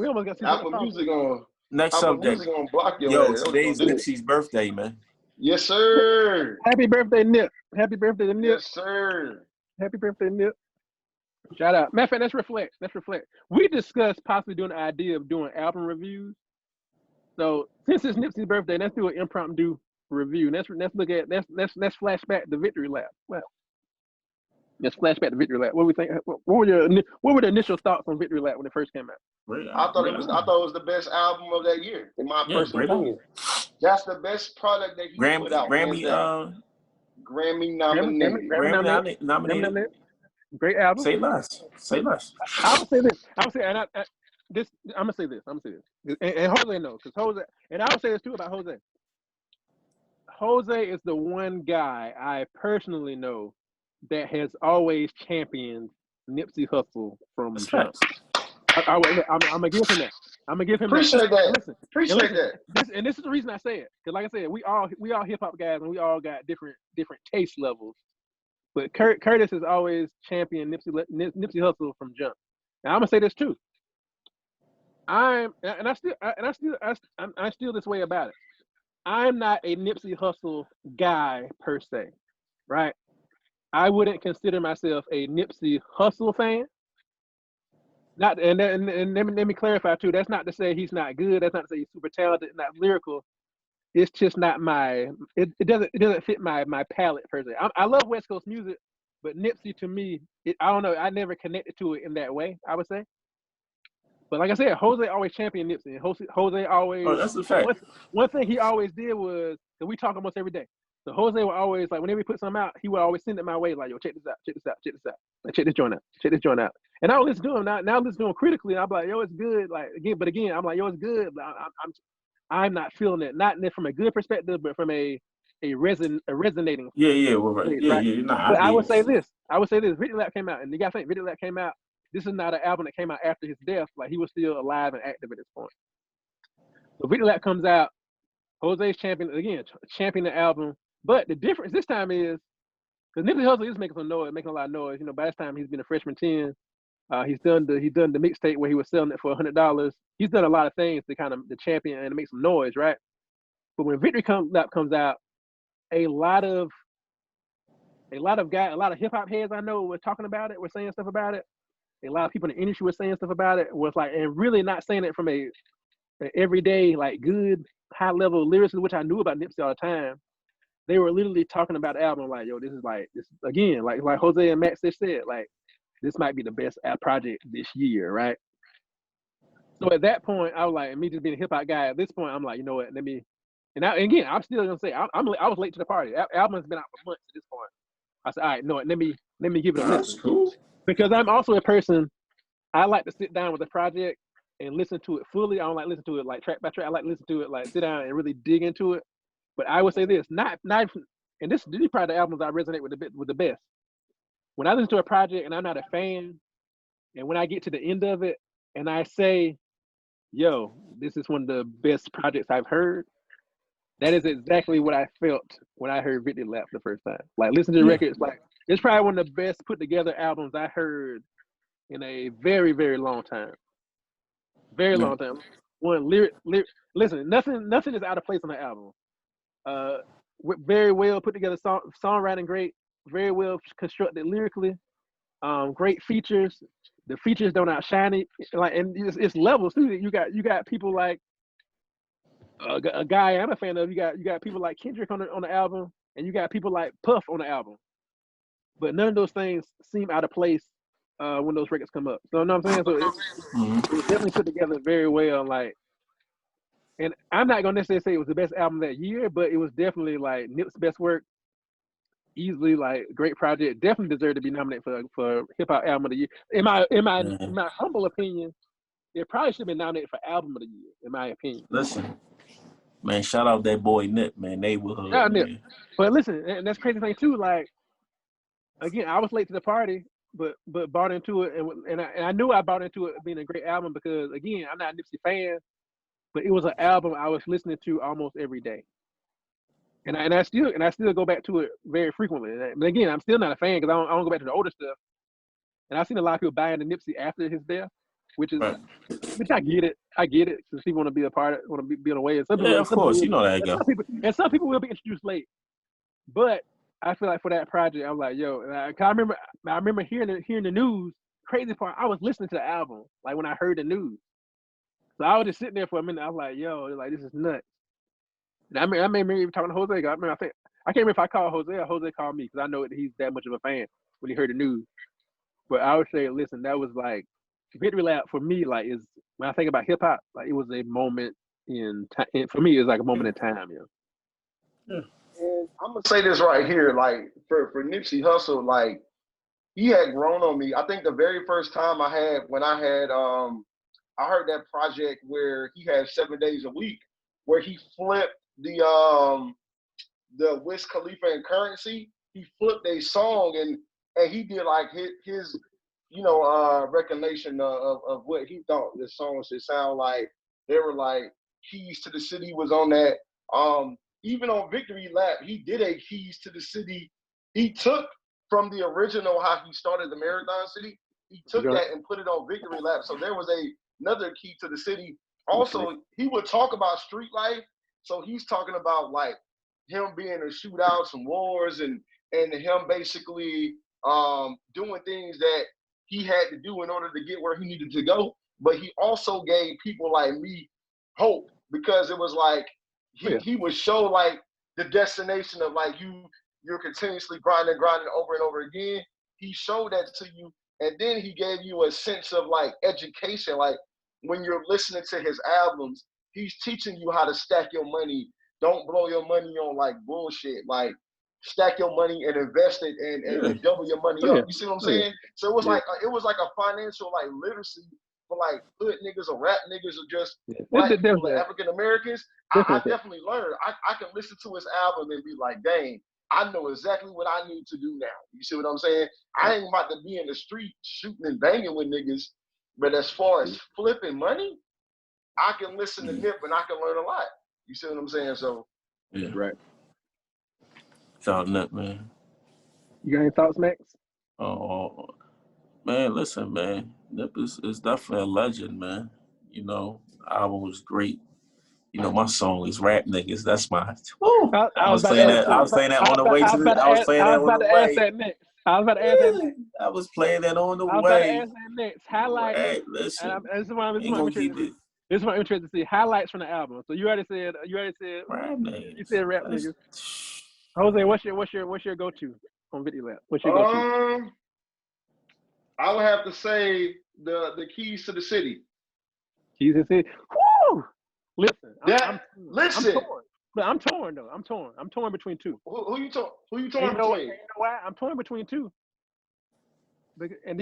almost got season Apple talking. Music gonna next Apple subject. Music gonna block your Yo, ass. That's what they today's gonna do. Nipsey's birthday, man. Yes, sir. Happy birthday, Nip. Happy birthday to Nip. Yes, sir. Happy birthday, Nip. Shout out. Matter of fact, let's reflect. Let's reflect. We discussed possibly doing the idea of doing album reviews. So since it's Nipsey's birthday, let's do an impromptu review. Let's look at let's flash back the victory lap. Well, let's flash back the victory lap. What we think? What were the initial thoughts on victory lap when it first came out? I thought Great it album. was the best album of that year, in my Yeah, personal great album. opinion. That's the best product that he put out, hands down. Grammy nominated. Grammy nominated. Nominated. Great album. Say less. Say less. I would say this. I would say, and this. I'm gonna say this. And Jose knows because Jose. And I would say this too about Jose. Jose is the one guy I personally know that has always championed Nipsey Hussle from That's jump. facts. I'm gonna give him that. I'm gonna give him Appreciate that. that. Appreciate that. This is the reason I say it because, like I said, we all hip hop guys and we all got different taste levels. But Curtis has always championed Nipsey Hussle from jump. And I'm gonna say this too. I'm still this way about it. I'm not a Nipsey Hussle guy per se, right? I wouldn't consider myself a Nipsey Hussle fan. Not and let me clarify too. That's not to say he's not good. That's not to say he's super talented, not lyrical. It's just not my. It doesn't fit my palette per se. I love West Coast music, but Nipsey to me, I don't know. I never connected to it in that way. I would say. But like I said, Jose always championed Nipsey. And Jose always Oh, that's a fact. one thing he always did was that we talk almost every day. So Jose would always like whenever he put something out, he would always send it my way like, yo, check this out, like, check this joint out. And I would listen to him now listen to him critically. And I'm like, yo, it's good. Like again, I'm like, yo, it's good. But I'm not feeling it. Not from a good perspective, but from a resonating. Yeah, well, right. Place, Yeah, right? yeah. Nah, But I I get would say it. this. Video Lab came out, and you gotta think Video Lab came out. This is not an album that came out after his death. Like he was still alive and active at this point. So Video Lab comes out. Jose's champion the album. But the difference this time is because Nipsey Hussle is making a lot of noise. You know, by this time he's been a freshman 10. He's done the mixtape where he was selling it for $100. He's done a lot of things to kind of the champion and to make some noise, right? But when Victory Lap comes out, a lot of hip hop heads I know were talking about it, were saying stuff about it. A lot of people in the industry were saying stuff about it. Was like, and really not saying it from an everyday, like good, high level lyricist, which I knew about Nipsey all the time. They were literally talking about the album like, yo, this again, like Jose and Max just said, like, this might be the best project this year, right? So at that point, I was like, me just being a hip hop guy, at this point, I'm like, you know what, let me, again, I'm still gonna say, I was late to the party. Album's been out for months at this point. I said, all right, no, let me give it a That's listen. cool. Because I'm also a person, I like to sit down with a project and listen to it fully. I don't like listen to it like track by track. I like to listen to it like sit down and really dig into it. But I would say this, not and this is probably the albums I resonate with the best. When I listen to a project and I'm not a fan, and when I get to the end of it and I say, yo, this is one of the best projects I've heard, that is exactly what I felt when I heard Victory Lap the first time. Like listen to the record, it's probably one of the best put together albums I heard in a very, very long time. Very long time. One lyric. Listen, nothing is out of place on the album. Very well put together songwriting, great, very well constructed lyrically. Great features. The features don't outshine it. Like, and it's levels too. You got people like a guy I'm a fan of. You got people like Kendrick on the album, and you got people like Puff on the album. But none of those things seem out of place when those records come up. So you know what I'm saying? So it was definitely put together very well. Like, and I'm not gonna necessarily say it was the best album that year, but it was definitely like Nip's best work. Easily, like, great project. Definitely deserved to be nominated for hip hop album of the year. In my humble opinion, it probably should have been nominated for album of the year. In my opinion. Listen, man, shout out that boy Nip, man. Neighborhood, Yeah, man. Nip. But listen, and that's crazy thing too. Like, again, I was late to the party, but bought into it, and I knew I bought into it being a great album because, again, I'm not a Nipsey fan, but it was an album I was listening to almost every day. And I still go back to it very frequently. But again, I'm still not a fan because I don't go back to the older stuff. And I've seen a lot of people buying the Nipsey after his death, which I get it. I get it because people want to be a part of, want to be in a way. And some people, Yeah, of course, you know that go. Some people will be introduced late. But I feel like for that project, I'm like, yo, I remember hearing the news. Crazy part, I was listening to the album like when I heard the news. So I was just sitting there for a minute. I was like, yo, like this is nuts. And I remember talking to Jose. I can't remember if I called Jose or Jose called me because I know that he's that much of a fan when he heard the news. But I would say, listen, that was like Victory Lap for me. Like is when I think about hip hop, like it was a moment in time. For me, it's like a moment in time. And I'm gonna say this right here, like for Nipsey Hussle, like he had grown on me. I think the very first time I heard that project where he had 7 days a week, where he flipped the Wiz Khalifa and Currency. He flipped a song and he did like his recognition of what he thought the song should sound like. They were like Keys to the City was on that. Even on Victory Lap, he did a Keys to the City. He took from the original how he started the Marathon City. He took that and put it on Victory Lap. So there was another Key to the City. Also, he would talk about street life. So he's talking about like him being in shootouts and wars and him basically doing things that he had to do in order to get where he needed to go. But he also gave people like me hope because it was like he would show like the destination of like you're continuously grinding over and over again. He showed that to you, and then he gave you a sense of like education. Like when you're listening to his albums, he's teaching you how to stack your money. Don't blow your money on like bullshit. Like stack your money and invest it and double your money up. You see what I'm saying? So it was like a financial like literacy for like hood niggas or rap niggas or just black people, African Americans. I definitely learned. I can listen to his album and be like, dang, I know exactly what I need to do now. You see what I'm saying? I ain't about to be in the street shooting and banging with niggas, but as far as flipping money, I can listen to Nip and I can learn a lot. You see what I'm saying? So right. Shout out Nip, man. You got any thoughts, Max? Oh man, listen, man. Nip is definitely a legend, man. You know, the album was great. You know, my song is Rap Niggas. That's my. Woo. I was playing that on the way to the. I was playing that on the way. I was about to ask that next. I was playing that on the way. I was about to ask that next. Highlight. Hey, listen. This is what I'm interested to see. Highlights from the album. So you already said. Rap Niggas. You said Rap Niggas. Jose, what's your go-to on Video Lab? What's your go-to? I would have to say the Keys to the City. Keys to the City. Woo! Listen. I'm torn though. I'm torn between two. Who you torn between? You know why? I'm torn between two. And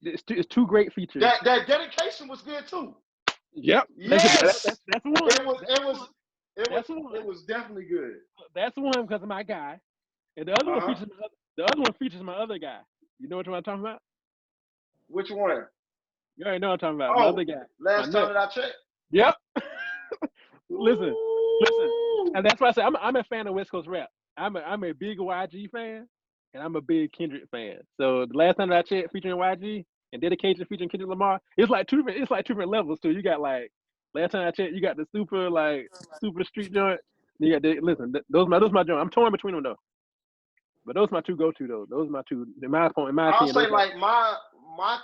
it's two great features. That dedication was good too. Yep. Yes. That's one. It was definitely good. That's one because of my guy, and the other one features my other guy. You know what I'm talking about? Which one? You already know what I'm talking about. My other guy. Last time that I checked. Yep. Listen, and that's why I say I'm a fan of West Coast rap. I'm a big YG fan, and I'm a big Kendrick fan. So the last time that I checked, featuring YG and Dedication featuring Kendrick Lamar, it's like two different levels too. You got like last time I checked, you got the super street joint. You got those are my joint. I'm torn between them though, but those are my two go-to though. Those are my two. In my opinion, I'll say like my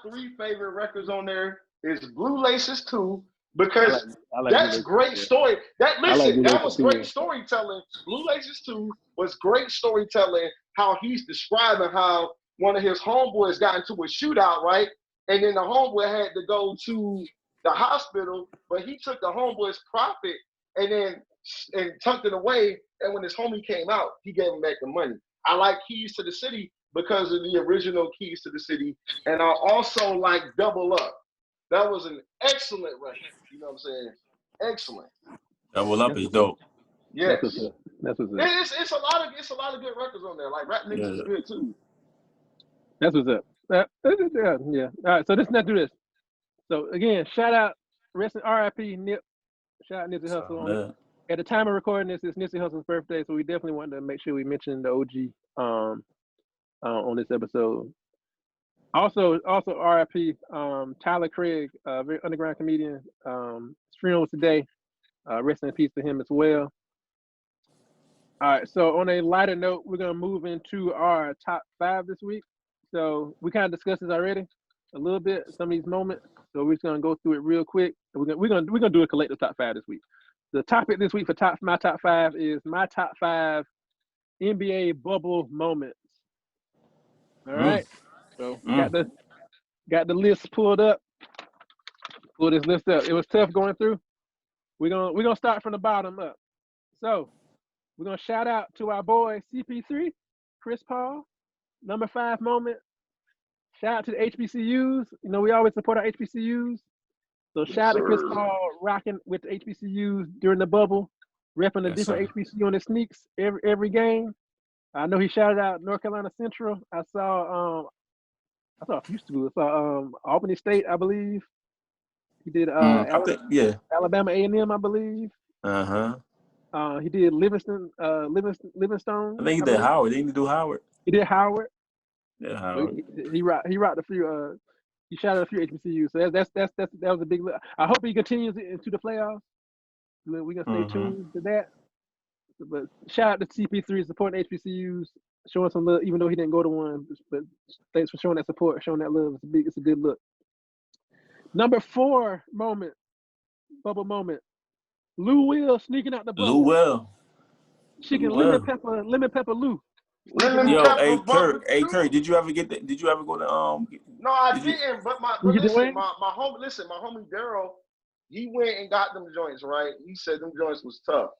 three favorite records on there is Blue Laces 2. Because that's great story. That was great storytelling. Blue Laces 2 was great storytelling. How he's describing how one of his homeboys got into a shootout, right? And then the homeboy had to go to the hospital, but he took the homeboy's profit and tucked it away. And when his homie came out, he gave him back the money. I like Keys to the City because of the original Keys to the City, and I also like Double Up. That was an excellent record. You know what I'm saying? Excellent. Double Up is dope. Yes. That's what's up. It's a lot of good records on there. Like Rap Niggas is good too. That's what's up. Yeah. All right. So let's not do this. So again, shout out, rest in RIP Nip. Shout out Nipsey So, Hussle. man. At the time of recording this, it's Nipsey Hussle's birthday, so we definitely wanted to make sure we mention the OG on this episode. Also RIP Tyler Craig, very underground comedian. His funeral was today. Rest in peace to him as well. All right, so on a lighter note, we're gonna move into our top 5 this week. So we kind of discussed this already a little bit, some of these moments. So we're just gonna go through it real quick. We're gonna do a collective top 5 this week. The topic this week for my top 5 is my top 5 NBA bubble moments. All right. So got the list pulled up. Pull this list up. It was tough going through. We're gonna start from the bottom up. So we're gonna shout out to our boy CP3, Chris Paul, number 5 moment. Shout out to the HBCUs. You know, we always support our HBCUs. So shout out to Chris Paul rocking with the HBCUs during the bubble, repping a different HBCU on his sneaks every game. I know he shouted out North Carolina Central. I saw a few schools. I saw Albany State, I believe. He did I think, yeah. Alabama A&M, I believe. He did Livingstone. I think he did Howard. Didn't he do Howard? He did Howard. Yeah, Howard. He rocked a few. He shouted out a few HBCUs. So that was a big look. I hope he continues into the playoffs. We're gonna stay tuned to that. But shout out to CP3 supporting HBCUs, showing some love, even though he didn't go to one. But thanks for showing that support, showing that love. It's a good look. Number 4 moment, bubble moment. Lou Will sneaking out the bubble. Lou Will. Chicken lemon pepper Lou. Yo, hey Kurt, did you ever get that? Did you ever go to No, I didn't. But my homie Daryl, he went and got them joints, right? He said them joints was tough.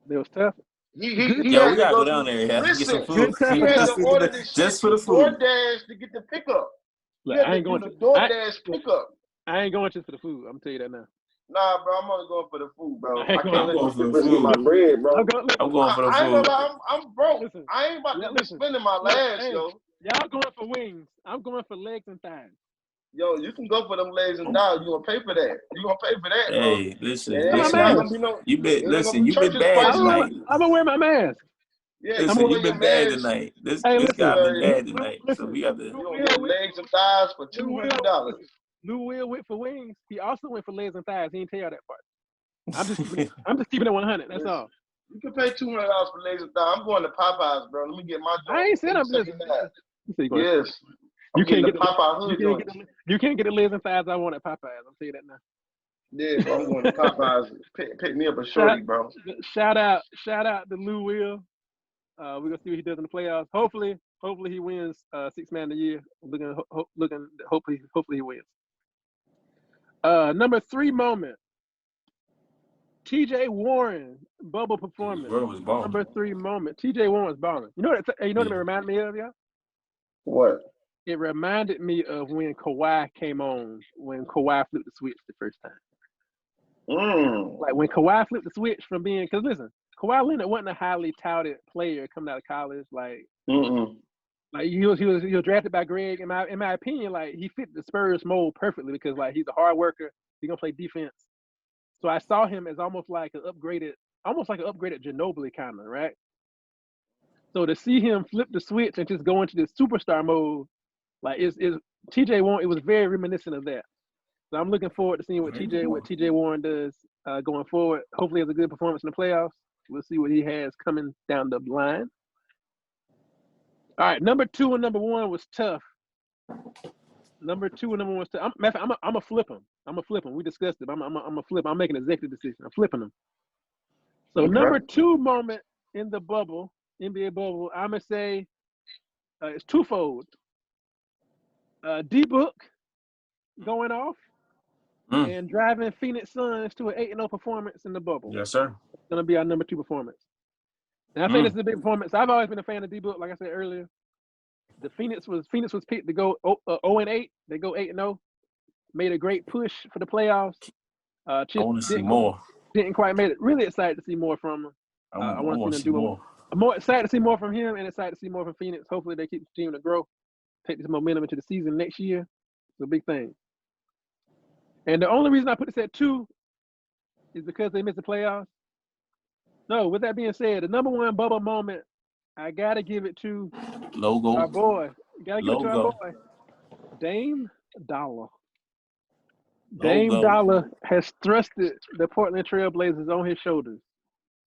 They was tough. We gotta go down there. Yeah, get some food. He had to order this just shit for the food. DoorDash to get the pickup. Look, I ain't going to DoorDash pickup. I ain't going just for the food. I'm gonna tell you that now. Nah, bro, I'm only going for the food, bro. I can't let you risk my bread, bro. I'm going for the food. I ain't gonna lie, I'm broke. Listen, I ain't about to be spending my last, yo. Y'all going for wings. I'm going for legs and thighs. Yo, you can go for them legs and thighs. You gonna pay for that. You gonna pay for that, bro. Hey, listen. You've been bad tonight. I'm gonna wear my mask. Yeah, listen, you've been bad tonight. This guy been bad tonight. So we got to. You gonna get legs and thighs for $200. Lou Will went for wings. He also went for legs and thighs. He didn't tell y'all that part. I'm just keeping it 100. That's all. You can pay $200 for legs and thighs. I'm going to Popeyes, bro. Let me get my joint. I ain't said I'm listening. Yes. You can't get the Popeye hood joints. You can't get the legs and thighs I want at Popeyes. I'm telling you that now. Yeah, bro, I'm going to Popeyes. Pick me up a shorty, bro. Shout out to Lou Will. We're gonna see what he does in the playoffs. Hopefully he wins 6th man of the year. Hopefully he wins. Number 3 moment. TJ Warren bubble performance. Number 3 moment. TJ Warren was balling. You know what it reminded me of, y'all? What? It reminded me of when Kawhi came on, when Kawhi flipped the switch the first time. Like when Kawhi flipped the switch from being, because listen, Kawhi Leonard wasn't a highly touted player coming out of college. Like he was drafted by Greg. In my opinion, like he fit the Spurs mold perfectly because like he's a hard worker. He's gonna play defense. So I saw him as almost like an upgraded Ginobili kind of, right? So to see him flip the switch and just go into this superstar mode, like is TJ Warren, it was very reminiscent of that. So I'm looking forward to seeing what TJ Warren does going forward. Hopefully he has a good performance in the playoffs. We'll see what he has coming down the line. All right, number 2 and number 1 was tough. Number 2 and number 1 was tough. I'm gonna flip them. We discussed it. I'm gonna flip. I'm making an executive decision. I'm flipping them. So number 2 moment in the bubble, NBA bubble, I'm gonna say it's twofold. D-Book going off and driving Phoenix Suns to an 8-0 performance in the bubble. Yes, sir. It's gonna be our number 2 performance. And I think this is a big performance. I've always been a fan of D-Book, like I said earlier. The Phoenix was picked to go 0-8. They go 8-0. Made a great push for the playoffs. I want to see more. Didn't quite make it. Really excited to see more from him. I want to see more. I'm more excited to see more from him and excited to see more from Phoenix. Hopefully they keep continuing to grow, take this momentum into the season next year. It's a big thing. And the only reason I put this at 2 is because they missed the playoffs? No. With that being said, the number one bubble moment, I gotta give it to our Logo. boy. Gotta give it to our Logo. boy, Dame Dollar. Dame Logo. Dollar has thrusted the Portland Trail Blazers on his shoulders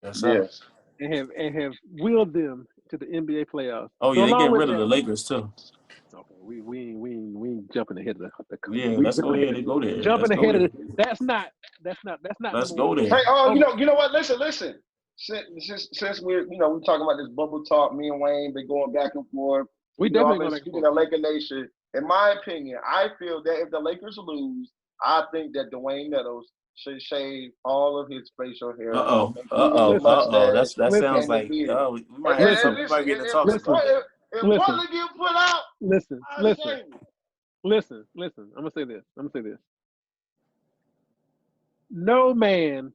Yes, sir. Yes. and have willed them to the NBA playoffs. Oh, So yeah, they along getting with rid of the that, Lakers, too. okay, we ain't jumping ahead of the Yeah, we let's go ahead and go there. jumping Let's go ahead of there. the, that's not Let's number go one. there. Hey, Oh, you know what? Listen. Since we're we're talking about this bubble talk, me and Wayne been going back and forth. we I've definitely been going back and speaking forth. of Laker Nation. In my opinion, I feel that if the Lakers lose, I think that Dwayne Nettles should shave all of his facial hair off and keep the Listen, mustache That sounds and the like beard. we might have listen, something. We might Listen, be able to talk listen, about it. if listen, Portland get put out, listen, I listen, shave it. listen. I'm gonna say this. No man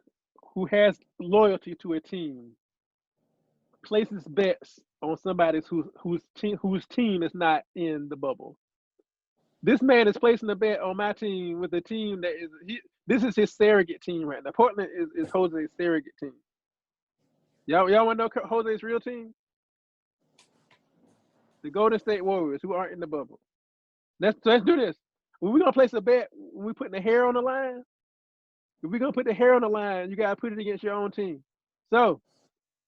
who has loyalty to a team places bets on somebody whose team is not in the bubble. This man is placing a bet on my team with a team that is this is his surrogate team right now. Portland is Jose's surrogate team. Y'all want to know Jose's real team? The Golden State Warriors, who aren't in the bubble. Let's do this. When we gonna place a bet, when we putting the hair on the line, if we're gonna put the hair on the line, you gotta put it against your own team. So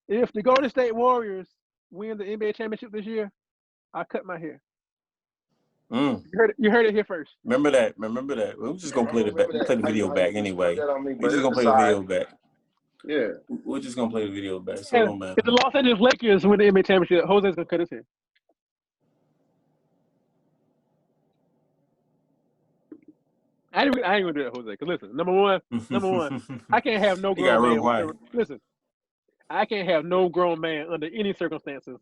if the Golden State Warriors win the NBA championship this year, I cut my hair. Mm. You heard it here first. Remember that. We're just gonna play Remember that. play the video How you back anyway. put that on me, We're but just gonna it's play the all right. video back. Yeah. We're just gonna play the video back, so it And don't matter. if the Los Angeles Lakers win the NBA championship, Jose's gonna cut his hair. I ain't gonna do that, Jose. Cause listen, number one, I can't have no You got grown real man. quiet. Listen, I can't have no grown man under any circumstances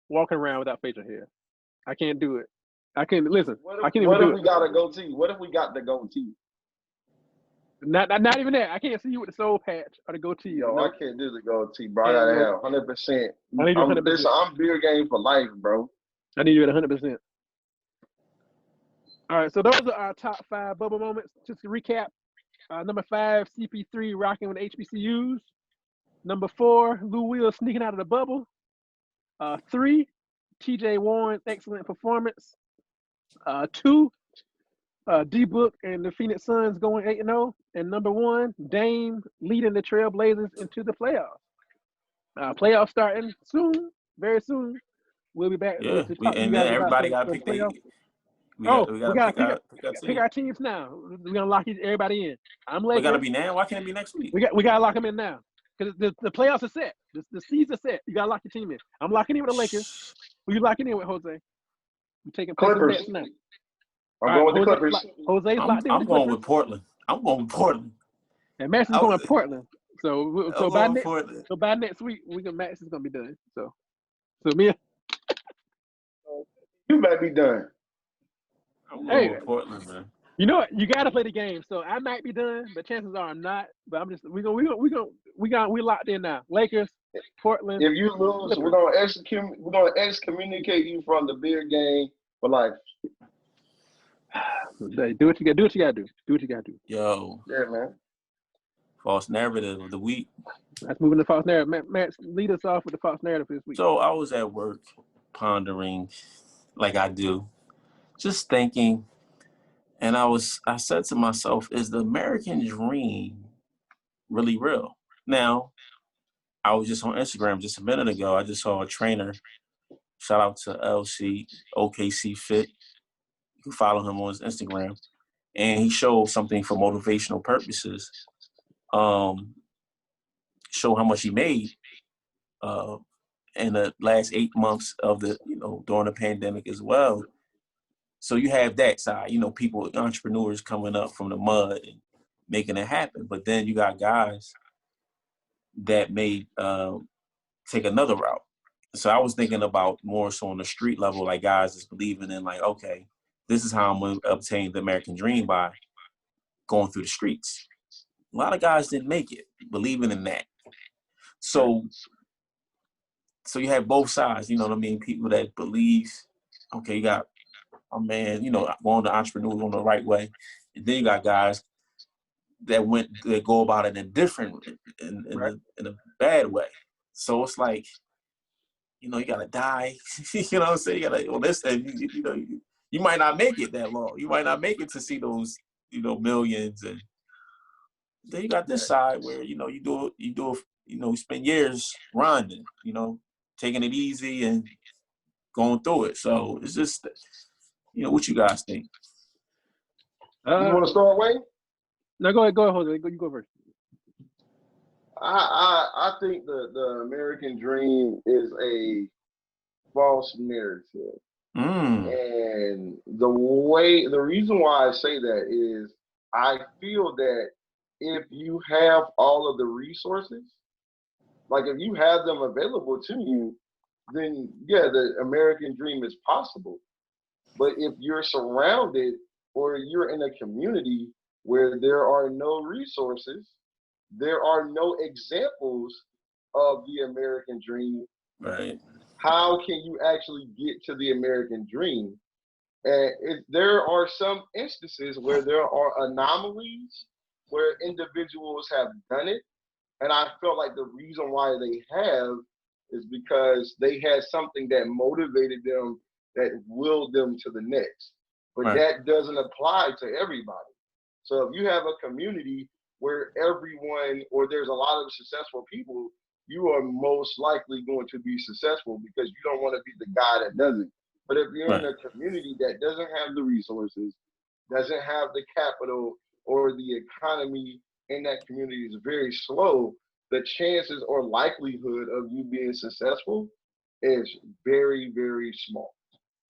walking around without facial hair. I can't do it. I can't listen. I can't even do we it. got a goatee? What if we got the goatee? Not even that. I can't see you with the soul patch or the goatee. Yo, No, I can't do the goatee, bro. I gotta have 100%. I need you 100%. Listen, I'm beer game for life, bro. I need you at 100%. All right, so those are our top 5 bubble moments. Just to recap, number 5, CP3 rocking with HBCUs. Number 4, Lou Will sneaking out of the bubble. 3, TJ Warren's excellent performance. 2, D-Book and the Phoenix Suns going 8-0. And number 1, Dame leading the Trailblazers into the playoffs. Playoffs starting soon, very soon. We'll be back Yeah, to talk to you and guys then about everybody got to the pick playoffs. we gotta pick our Pick team. our teams now. We're gonna lock everybody in. I'm We Lakers. gotta be now. Why can't it be next week? We gotta lock them in now because the playoffs are set. The season's set. You gotta lock your team in. I'm locking in with the Lakers. Who you locking in with, Jose? We taking Clippers. bets now. I'm going with the Clippers. Jose's locked in with I'm the going Clippers. with Portland. I'm going with Portland. And Max is going to Portland. So by next week, Max is gonna be done. So me. You better be done. I'm going with Portland, man. You know what? You got to play the game. So I might be done, but chances are I'm not. But we locked in now. Lakers, Portland. If you lose, Clippers. we're gonna excommunicate you from the beer game for life. Do what you got to do. Do what you got to do. Yo. Yeah, man. False narrative of the week. Let's move into the false narrative. Max, lead us off with the false narrative this week. So I was at work pondering, like I do, just thinking, and I said to myself, is the American dream really real? Now, I was just on Instagram just a minute ago. I just saw a trainer. Shout out to LC, OKC Fit. You can follow him on his Instagram. And he showed something for motivational purposes. Show how much he made in the last 8 months of during the pandemic as well. So you have that side, people, entrepreneurs coming up from the mud and making it happen. But then you got guys that may take another route. So I was thinking about more so on the street level, like guys that's believing in like, okay, this is how I'm going to obtain the American dream by going through the streets. A lot of guys didn't make it, believing in that. So you have both sides, you know what I mean? People that believe, okay, you got a man, going to entrepreneurs on the right way. And then you got guys that go about it in Right. in a bad way. So it's like, you know, you gotta die. You know what I'm saying? You gotta, well, this, and you know, you might not make it that long. You might not make it to see those, you know, millions. And then you got this side where, you know, you know, you spend years grinding, you know, taking it easy and going through it. So it's just, you know, what you guys think? You want to start, Wayne? No, go ahead, Jose. You go first. I think the American dream is a false narrative. And the reason why I say that is I feel that if you have all of the resources, like if you have them available to you, then yeah, the American dream is possible. But if you're surrounded or you're in a community where there are no resources, there are no examples of the American dream, Right. how can you actually get to the American dream? And there are some instances where there are anomalies where individuals have done it. And I felt like the reason why they have is because they had something that motivated them, that willed them to the next. But Right. that doesn't apply to everybody. So if you have a community where everyone, or there's a lot of successful people, you are most likely going to be successful because you don't want to be the guy that doesn't. But if you're Right. in a community that doesn't have the resources, doesn't have the capital, or the economy in that community is very slow, the chances or likelihood of you being successful is very, very small.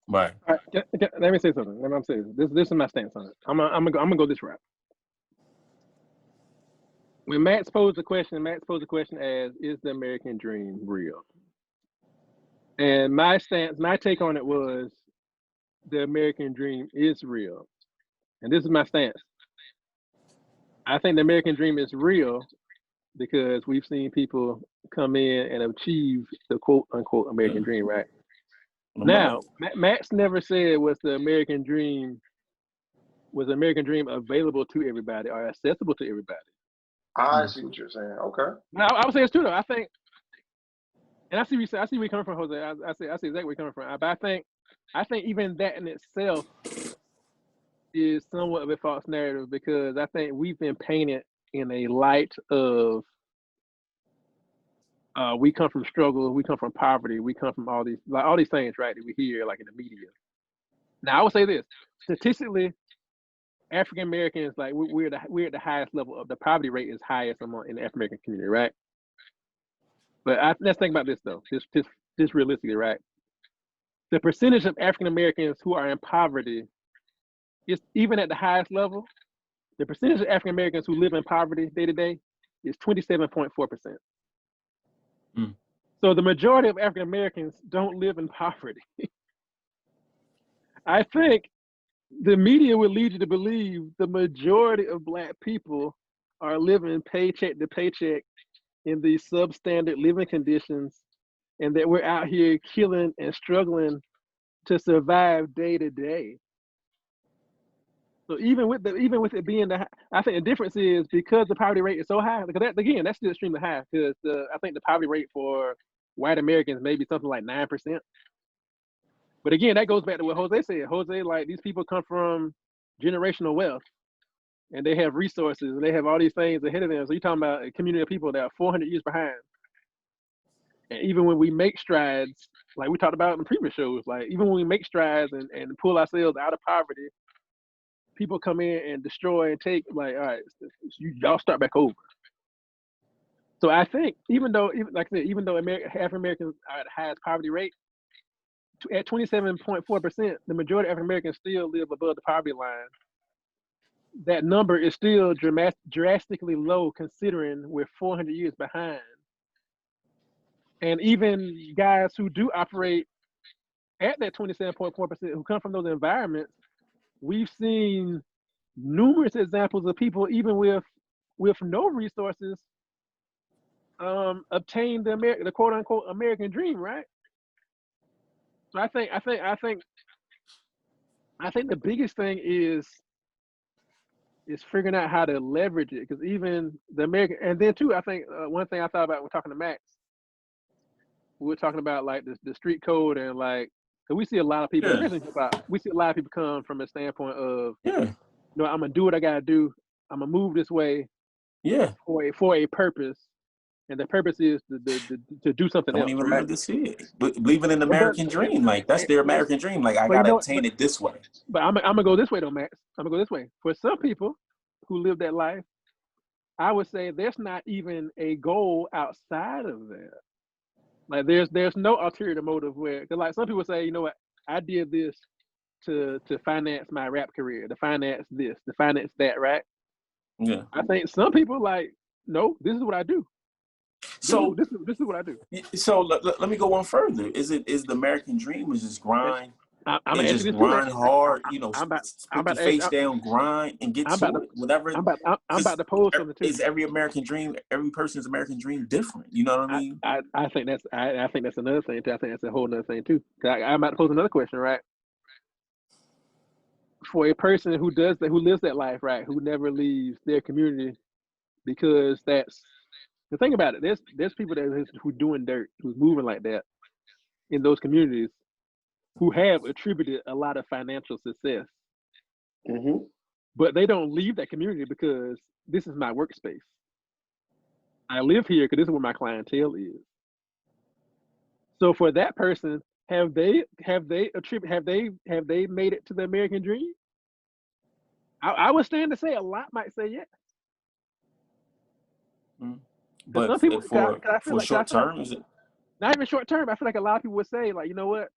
Right. All right, let me say something. Let me say this is my stance on it. I'm gonna go this route. When Matt posed the question as, "Is the American dream real?" And my stance, my take on it was, the American dream is real, and this is my stance. I think the American dream is real because we've seen people come in and achieve the quote unquote American dream, right? Now, Max never said was the American dream available to everybody or accessible to everybody. I see what you're saying. Okay. Now, I would say it's true though. I think, and I see where you're coming from, Jose. I see exactly where you're coming from. But I think even that in itself is somewhat of a false narrative because I think we've been painted in a light of we come from struggle, we come from poverty, we come from all these things, right, that we hear like in the media. Now I would say this: statistically, African Americans, like we're at the highest level of the poverty rate is highest among in the African American community, right? But let's think about this though, just realistically, right? The percentage of African Americans who are in poverty is even at the highest level. The percentage of African Americans who live in poverty day to day is 27.4%. So the majority of African Americans don't live in poverty. I think the media would lead you to believe the majority of Black people are living paycheck to paycheck in these substandard living conditions, and that we're out here killing and struggling to survive day to day. So even with it being I think the difference is because the poverty rate is so high. Because that's still extremely high. Because I think the poverty rate for white Americans may be something like 9%. But again, that goes back to what Jose said. Jose, like, these people come from generational wealth, and they have resources, and they have all these things ahead of them. So you're talking about a community of people that are 400 years behind. And even when we make strides, like we talked about in previous shows, like even when we make strides and pull ourselves out of poverty, people come in and destroy and take, like, all right, y'all start back over. So I think like I said, even though African Americans are at the highest poverty rate, at 27.4%, the majority of African Americans still live above the poverty line. That number is still drastically low considering we're 400 years behind. And even guys who do operate at that 27.4%, who come from those environments, we've seen numerous examples of people, even with no resources, obtain the quote unquote American dream, right? So I think the biggest thing is It's figuring out how to leverage it, because even the American, and then too, I think one thing I thought about when talking to Max, we were talking about like the street code and like, cause we see a lot of people, Yeah, especially in hip hop, we see a lot of people come from a standpoint of, yeah, I'm gonna do what I gotta do. I'm gonna move this way yeah. for a purpose, and the purpose is to do something Don't else, even right? live to see it. But believing in the But American dream, like that's their American dream. Like I but you gotta know what? obtain it this way. But I'm gonna go this way though, Max. I'm gonna go this way. For some people who live that life, I would say there's not even a goal outside of that. Like there's no ulterior motive where, cause like some people say, you know what, I did this to finance my rap career, to finance this, to finance that, right? Yeah. I think some people like, no, this is what I do. So This is what I do. so let me go one further. Is the American dream is just And grind I'm and gonna answer just this too, Max. grind hard, I'm about I'm put about your to face down, grind and get I'm about to to it, whatever. I'm Because about to pose something too. is every American dream, every person's American dream different? You know what I mean? I think I think that's another thing too. I think that's a whole other thing too. I'm about to pose another question, right? For a person who does that, who lives that life, right, who never leaves their community, because that's the thing about it. There's people who doing dirt, who's moving like that in those communities, who have attributed a lot of financial success, Mm-hmm. but they don't leave that community because this is my workspace. I live here because this is where my clientele is. So for that person, have they made it to the American dream? I would stand to say a lot might say yes. Because But some people, cause for I short feel like term, is it not even short term. I feel like a lot of people would say like, you know what,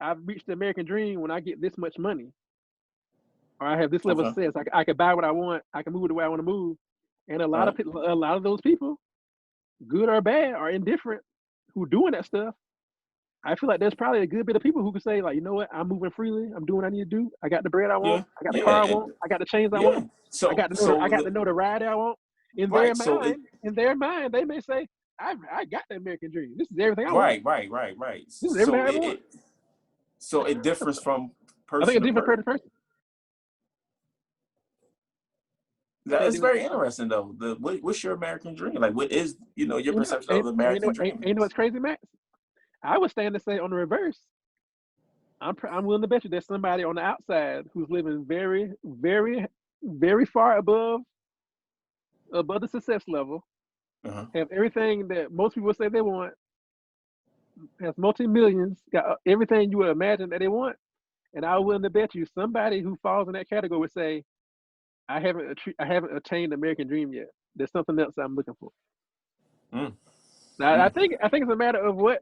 I've reached the American dream when I get this much money, or I have this level of okay? success. I can buy what I want. I can move the way I want to move. And a All lot of right. people, a lot of those people, good or bad or indifferent, who doing that stuff, I feel like there's probably a good bit of people who can say like, you know what, I'm moving freely. I'm doing what I need to do. I got the bread I want. Yeah, I got the yeah, car I want. I got the chains I yeah. want. So I got the notoriety I want. right. So it In their mind, they may say, I got the American dream. This is everything I want. right. This is everything I ever want. So it differs from I think person it's to different person. per person. I That think is very interesting though. What's your American dream? Like what is your perception of the American dream you know is? what's crazy, Max? I would stand to say on the reverse. I'm willing to bet you there's somebody on the outside who's living very far above the success level, Uh-huh. have everything that most people say they want, has multi-millions, got everything you would imagine that they want. And I'm willing to bet you somebody who falls in that category would say, I haven't attained the American dream yet. There's something else I'm looking for. Mm. Now, Mm. I think it's a matter of what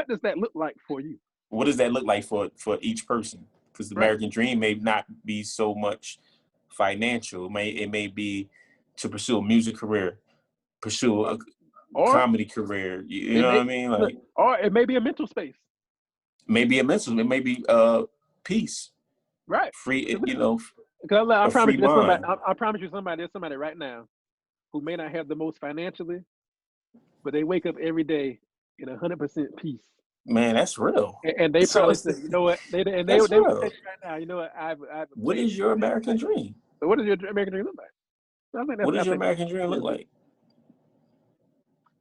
does that look like for you, What does that look like for each person? Because the right? American dream may not be so much financial. It may be to pursue a music career, pursue a Or comedy career. You it know what may I mean? Like or it may be a mental space, maybe a mental, it may be peace, right? free. Because I A promise free you, there's somebody. mind. I promise you, there's somebody right now who may not have the most financially, but they wake up every day in 100% peace. Man, that's real. And they So probably it's say, you know what, that's they would tell real. you right now, you know what, I've What obtained is this your in American life. dream? So what does your American dream look like? So What does I your think that's American dream look like?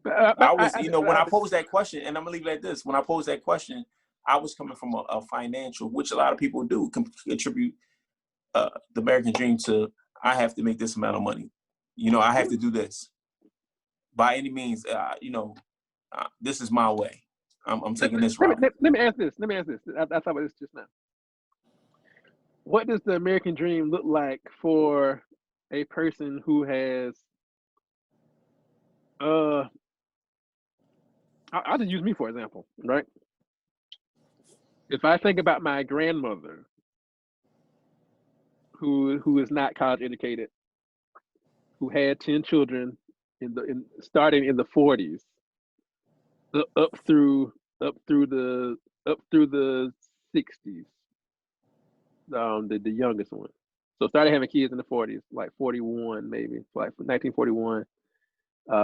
but I was, when I posed that question, and I'm gonna leave it like this. When I posed that question, I was coming from a financial, which a lot of people do, contribute the American dream to. I have to make this amount of money. I have to do this by any means. This is my way. I'm taking this route. let me ask this. Let me ask this. I thought about this just now. What does the American dream look like for a person who has I'll just use me for example, right? If I think about my grandmother who is not college educated, who had 10 children starting in the 40s, up through up through the up through the 60s, the youngest one. So started having kids in the 40s, like 41 maybe, like 1941.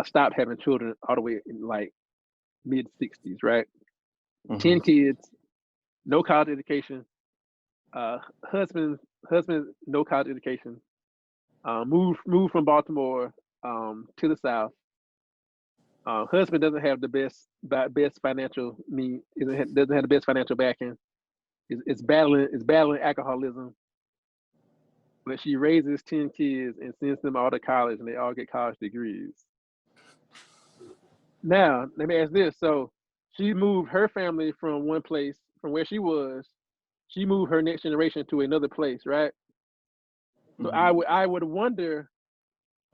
Stopped having children all the way in like mid 60s, right? Mm-hmm. 10 kids, no college education. Husband, no college education. Moved from Baltimore to the South. Husband doesn't have the best financial doesn't have the best financial backing. It's battling alcoholism. But she raises 10 kids and sends them all to college, and they all get college degrees. Now, let me ask this. So she moved her family from one place, from where she was, she moved her next generation to another place, right? So I would wonder,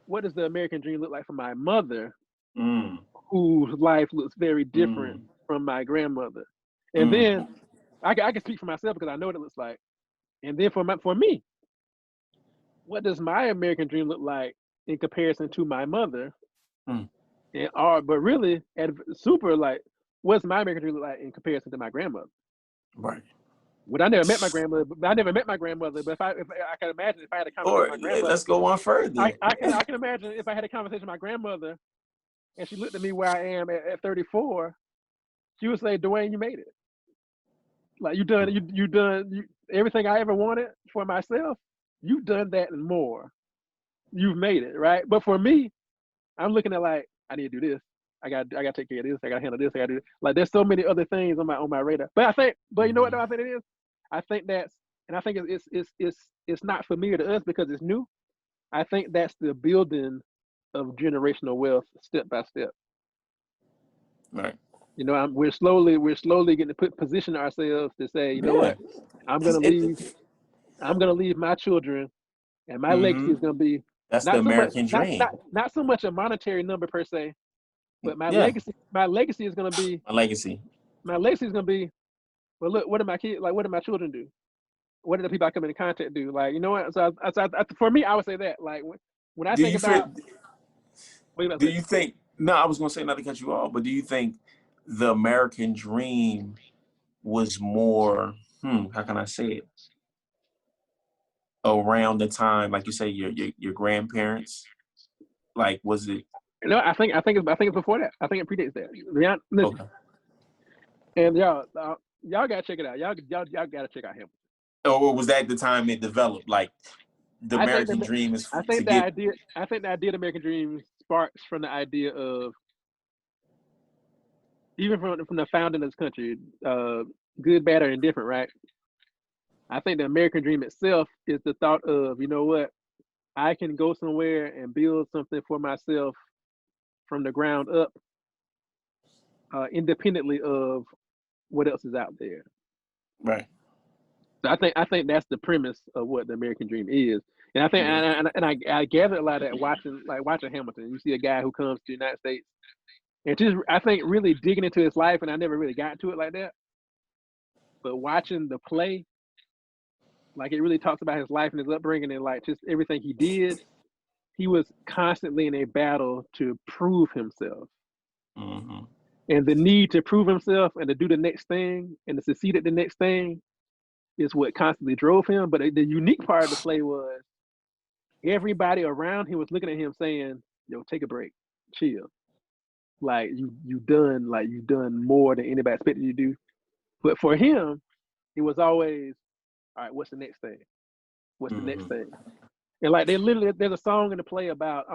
what does the American dream look like for my mother, whose life looks very different from my grandmother? And then I can speak for myself because I know what it looks like. And then for me, what does my American dream look like in comparison to my mother? But really, super, like, what's my American dream look like in comparison to my grandmother? Right. Well, I never met my grandmother. But if I can imagine if I had a conversation with my grandmother. Let's go one further. I can imagine if I had a conversation with my grandmother, and she looked at me where I am at 34, she would say, "Dwayne, you made it. Like you done everything I ever wanted for myself. You've done that and more. You've made it, right?" But for me, I'm looking at, like, I need to do this. I got to take care of this. I got to handle this. I got to do this. Like, there's so many other things on my radar. But you know what though? I think it is. I think it's not familiar to us because it's new. I think that's the building of generational wealth, step by step. Right. You know, we're slowly getting to position ourselves to say, you know what, I'm gonna leave my children, and my legacy is gonna be that's the American dream. Not so much a monetary number per se, but my legacy is gonna be my legacy. My legacy is gonna be, well, look, what do my kids like? What do my children do? What do the people I come into contact do? Like, you know what? So for me, I would say that, like, when I think about, do you think? No, I was gonna say, not to cut you off, but do you think the American dream was more? How can I say it? Around the time, like you say, your grandparents, like, was it? No, I think it's before that. I think it predates that. Listen, okay. And y'all gotta check it out. Y'all gotta check out Hamilton. Or was that the time it developed? Like, the American dream is. I think the idea of the American dream sparks from the idea of, even from the founding of this country, good, bad, or indifferent, right? I think the American dream itself is the thought of, you know what, I can go somewhere and build something for myself from the ground up, independently of what else is out there. Right. So I think that's the premise of what the American dream is. And I think, I gather a lot of that watching Hamilton. You see a guy who comes to the United States and just, I think, really digging into his life, and I never really got into it like that. But watching the play, like, it really talks about his life and his upbringing and, like, just everything he did. He was constantly in a battle to prove himself. And the need to prove himself and to do the next thing and to succeed at the next thing is what constantly drove him. But the unique part of the play was everybody around him was looking at him saying, "Yo, take a break, chill. Like, you've done more than anybody expected you to do." But for him, it was always, all right, what's the next thing? What's the next thing? And, like, there's a song in the play about,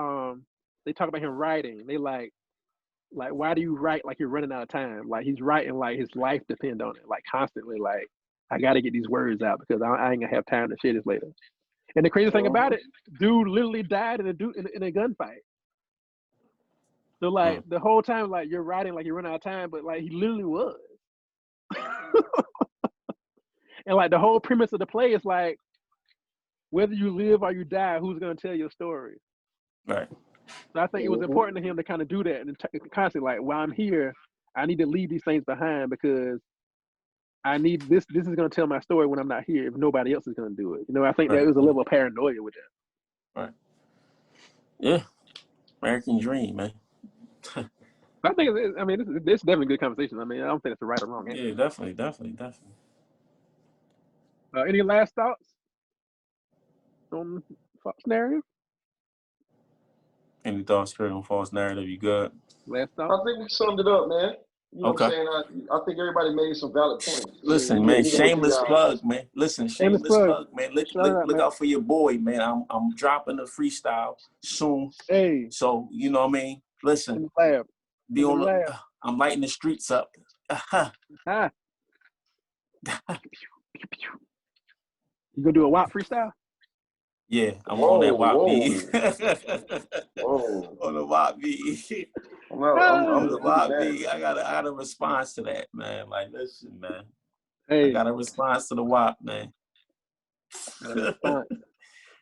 they talk about him writing. They like, why do you write like you're running out of time? Like, he's writing like his life depends on it, like, constantly, like, I got to get these words out because I ain't gonna have time to share this later. And the crazy thing about it, dude literally died in a gunfight. So, like, the whole time, like, you're writing like you're running out of time, but, like, he literally was. And, like, the whole premise of the play is, like, whether you live or you die, who's gonna tell your story? Right. So I think it was important to him to kind of do that and constantly, like, while I'm here, I need to leave these things behind because I need this. This is going to tell my story when I'm not here if nobody else is going to do it. You know, I think there was a level of paranoia with that. Right. Yeah. American dream, man. I think it's definitely a good conversation. I mean, I don't think it's a right or wrong answer. Yeah, definitely. Any last thoughts on false narrative? Any thoughts on false narrative? You good? Last thought? I think we summed it up, man. You know what I'm Okay. saying? I think everybody made some valid points. Listen, You man. know what you Shameless got. plug, man. Listen, Shameless shameless plug. plug, man. Look, Shout it out, look man. out for your boy, man. I'm dropping a freestyle soon. Hey, So you know what I mean. in Listen, the lab. be In the on. lab. I'm lighting the streets up. Ah. You gonna do a WAP freestyle? Yeah, I'm on that Whoa, WAP beat. whoa. On the WAP beat. I'm On the repeating WAP that. beat. I got a response to that, man. Like, listen, man. I Hey, got a response to the WAP, man. got a response.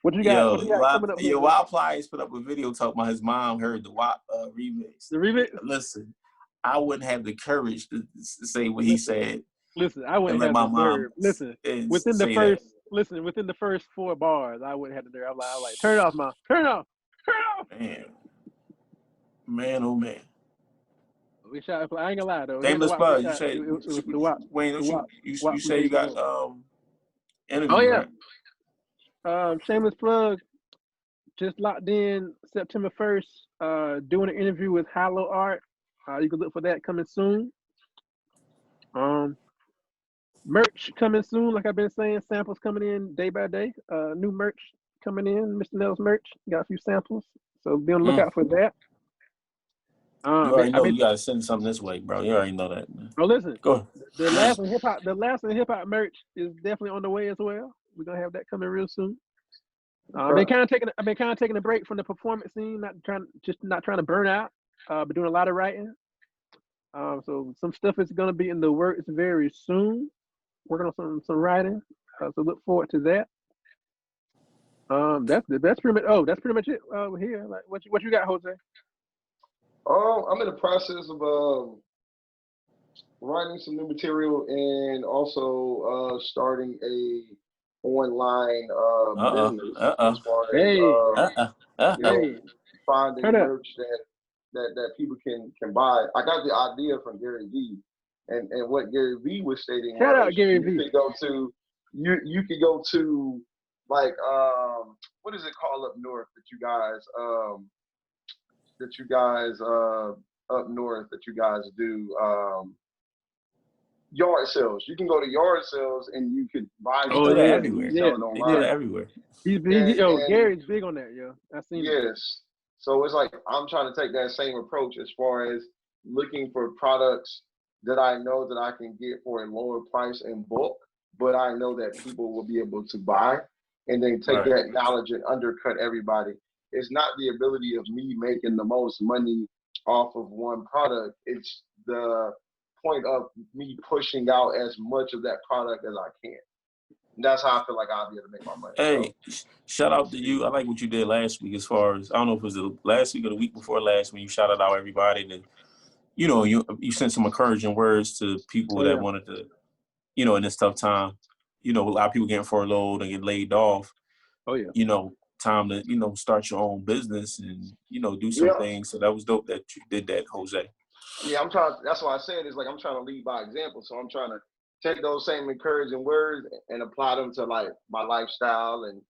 What you got? Yo, What you got coming up, Jose? WAP Pliers put up a video talking about his mom heard the WAP remix. The remix? Listen, I wouldn't have the courage to say what he said Listen, I and wouldn't let have my the mom nerve. Listen, within the say that. first, within the first 4 bars, I wouldn't have the nerve. I'm like, turn it off, Mom. Turn it off. Turn it off. Man, oh man. We shot. I ain't gonna lie though. It was the Shameless WAP we plug. You shot. say It was the WAP. Wayne, The WAP. you WAP say you got interview, Oh yeah. right? Shameless plug. Just locked in September 1st. Doing an interview with Hollow Art. You can look for that coming soon. Merch coming soon, like I've been saying. Samples coming in day by day. New merch coming in. Mr. Nell's merch. Got a few samples, so be on the lookout for that. You already know you gotta send something this way, bro. You already know that, man. Oh, listen. Go ahead. The last one hip hop merch is definitely on the way as well. We're gonna have that coming real soon. I've been kind of taking a break from the performance scene, not trying to burn out, but doing a lot of writing. So some stuff is gonna be in the works very soon. Working on some writing. So look forward to that. That's pretty much it here. Like what you got, Jose? I'm in the process of writing some new material and also starting a online business as far as finding merch that people can buy. I got the idea from Gary Vee, and what Gary Vee was stating Shout out was Gary Vee. You could go to like what is it called up north that you guys up north that you guys do yard sales. You can go to yard sales and you could buy stuff everywhere. And sell it online. They do it everywhere. Gary's big on that, yo. I've seen it. Yes. So it's like I'm trying to take that same approach as far as looking for products that I know that I can get for a lower price in bulk, but I know that people will be able to buy, and then take that knowledge and undercut everybody. It's not the ability of me making the most money off of one product. It's the point of me pushing out as much of that product as I can. And that's how I feel like I'll be able to make my money. Hey, shout out to you. I like what you did last week as far as, I don't know if it was the last week or the week before last, when you shouted out everybody. And, you know, you sent some encouraging words to people that wanted to, you know, in this tough time. You know, a lot of people getting furloughed and get laid off. Oh, yeah. You know, time to, you know, start your own business and, you know, do some things. So that was dope that you did that, Jose. Yeah, that's why I said it's like I'm trying to lead by example. So I'm trying to take those same encouraging words and apply them to like my lifestyle, and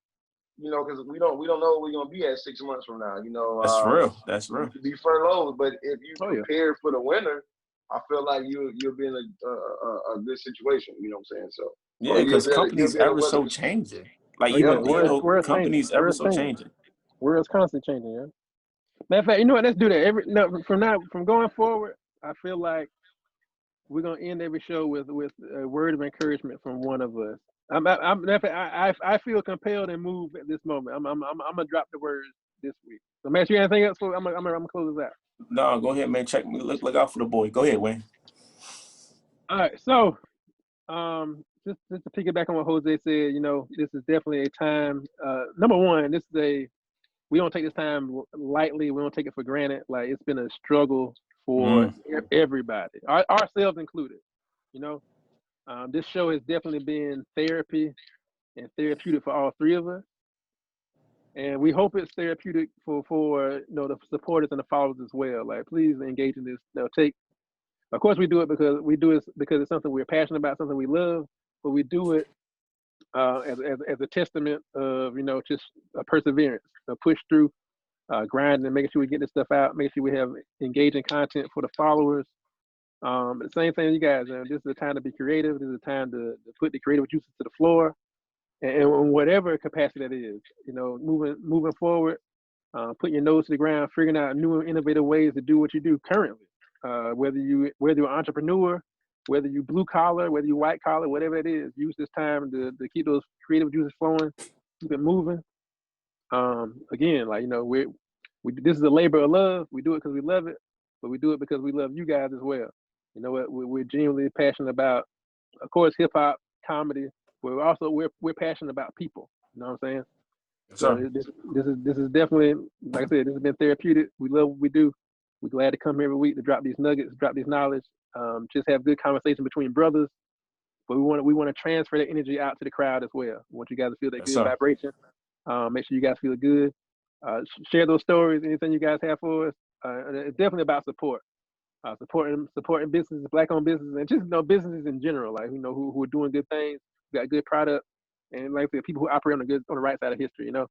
you know, because we don't know what we're gonna be at 6 months from now. You know, that's real. That's real. You could be furloughed, but if you prepare for the winter, I feel like you'll be in a good situation. You know what I'm saying? So yeah, because companies ever so changing. Like companies ever so changing. World's constantly changing. Yeah. Matter of fact, you know what? Let's do that. From going forward, I feel like we're gonna end every show with a word of encouragement from one of us. I feel compelled and moved at this moment. I'm gonna drop the words this week. So, Matt, you got anything else? I'm gonna close this out. No, go ahead, man. Check me. Look out for the boy. Go ahead, Wayne. All right. So, just to piggyback on what Jose said, you know, this is definitely a time. Number one, we don't take this time lightly. We don't take it for granted. Like, it's been a struggle for everybody, ourselves included. You know, this show has definitely been therapy and therapeutic for all three of us, and we hope it's therapeutic for you know, the supporters and the followers as well. Like, please engage in this. You know, of course, we do it because it's something we're passionate about, something we love, but we do it as a testament of, you know, just a perseverance, a push through, grinding and making sure we get this stuff out, making sure we have engaging content for the followers, The same thing, you guys. This is a time to be creative. This is a time to put the creative juices to the floor, and in whatever capacity that is. You know, moving forward, putting your nose to the ground, figuring out new and innovative ways to do what you do currently. Whether you're an entrepreneur, whether you blue collar, whether you white collar, whatever it is, use this time to keep those creative juices flowing, keep it moving. Again, like, you know, we this is a labor of love. We do it because we love it, but we do it because we love you guys as well. You know what? We're genuinely passionate about, of course, hip hop, comedy, but we're passionate about people. You know what I'm saying? Yes, So sir. this is definitely, like I said, this has been therapeutic. We love what we do. We're glad to come here every week to drop these nuggets, drop these knowledge, just have good conversation between brothers. But we want to transfer that energy out to the crowd as well. We want you guys to feel that Yes, good sir. vibration. Make sure you guys feel good. Share those stories, anything you guys have for us. It's definitely about support. Supporting businesses, black-owned businesses, and just, you know, businesses in general, like, you know, who are doing good things, got good product, and like I said, people who operate on the right side of history. You know,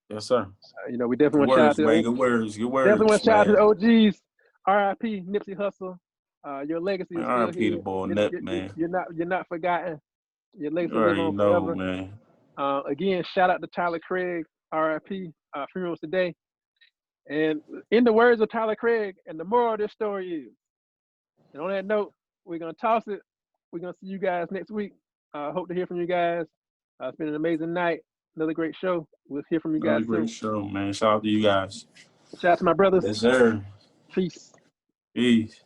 Yes, sir. you know, we definitely Good want to shout out words, man. to Good words. Good definitely want words, to shout out to man. the OGs. R.I.P. Nipsey Hussle. Your legacy Man, is still R.I.P. the here. boy Nip, man. You're not forgotten. Your legacy You will live already on know, forever. man. Again, shout out to Tyler Craig. R.I.P. Funerals today. And in the words of Tyler Craig, and the moral of this story is, and on that note, we're going to toss it. We're going to see you guys next week. Hope to hear from you guys. It's been an amazing night. Another great show. We'll hear from you Another guys great soon. show, man. Shout out to you guys. Shout out to my brothers. Yes, sir. Peace. Peace.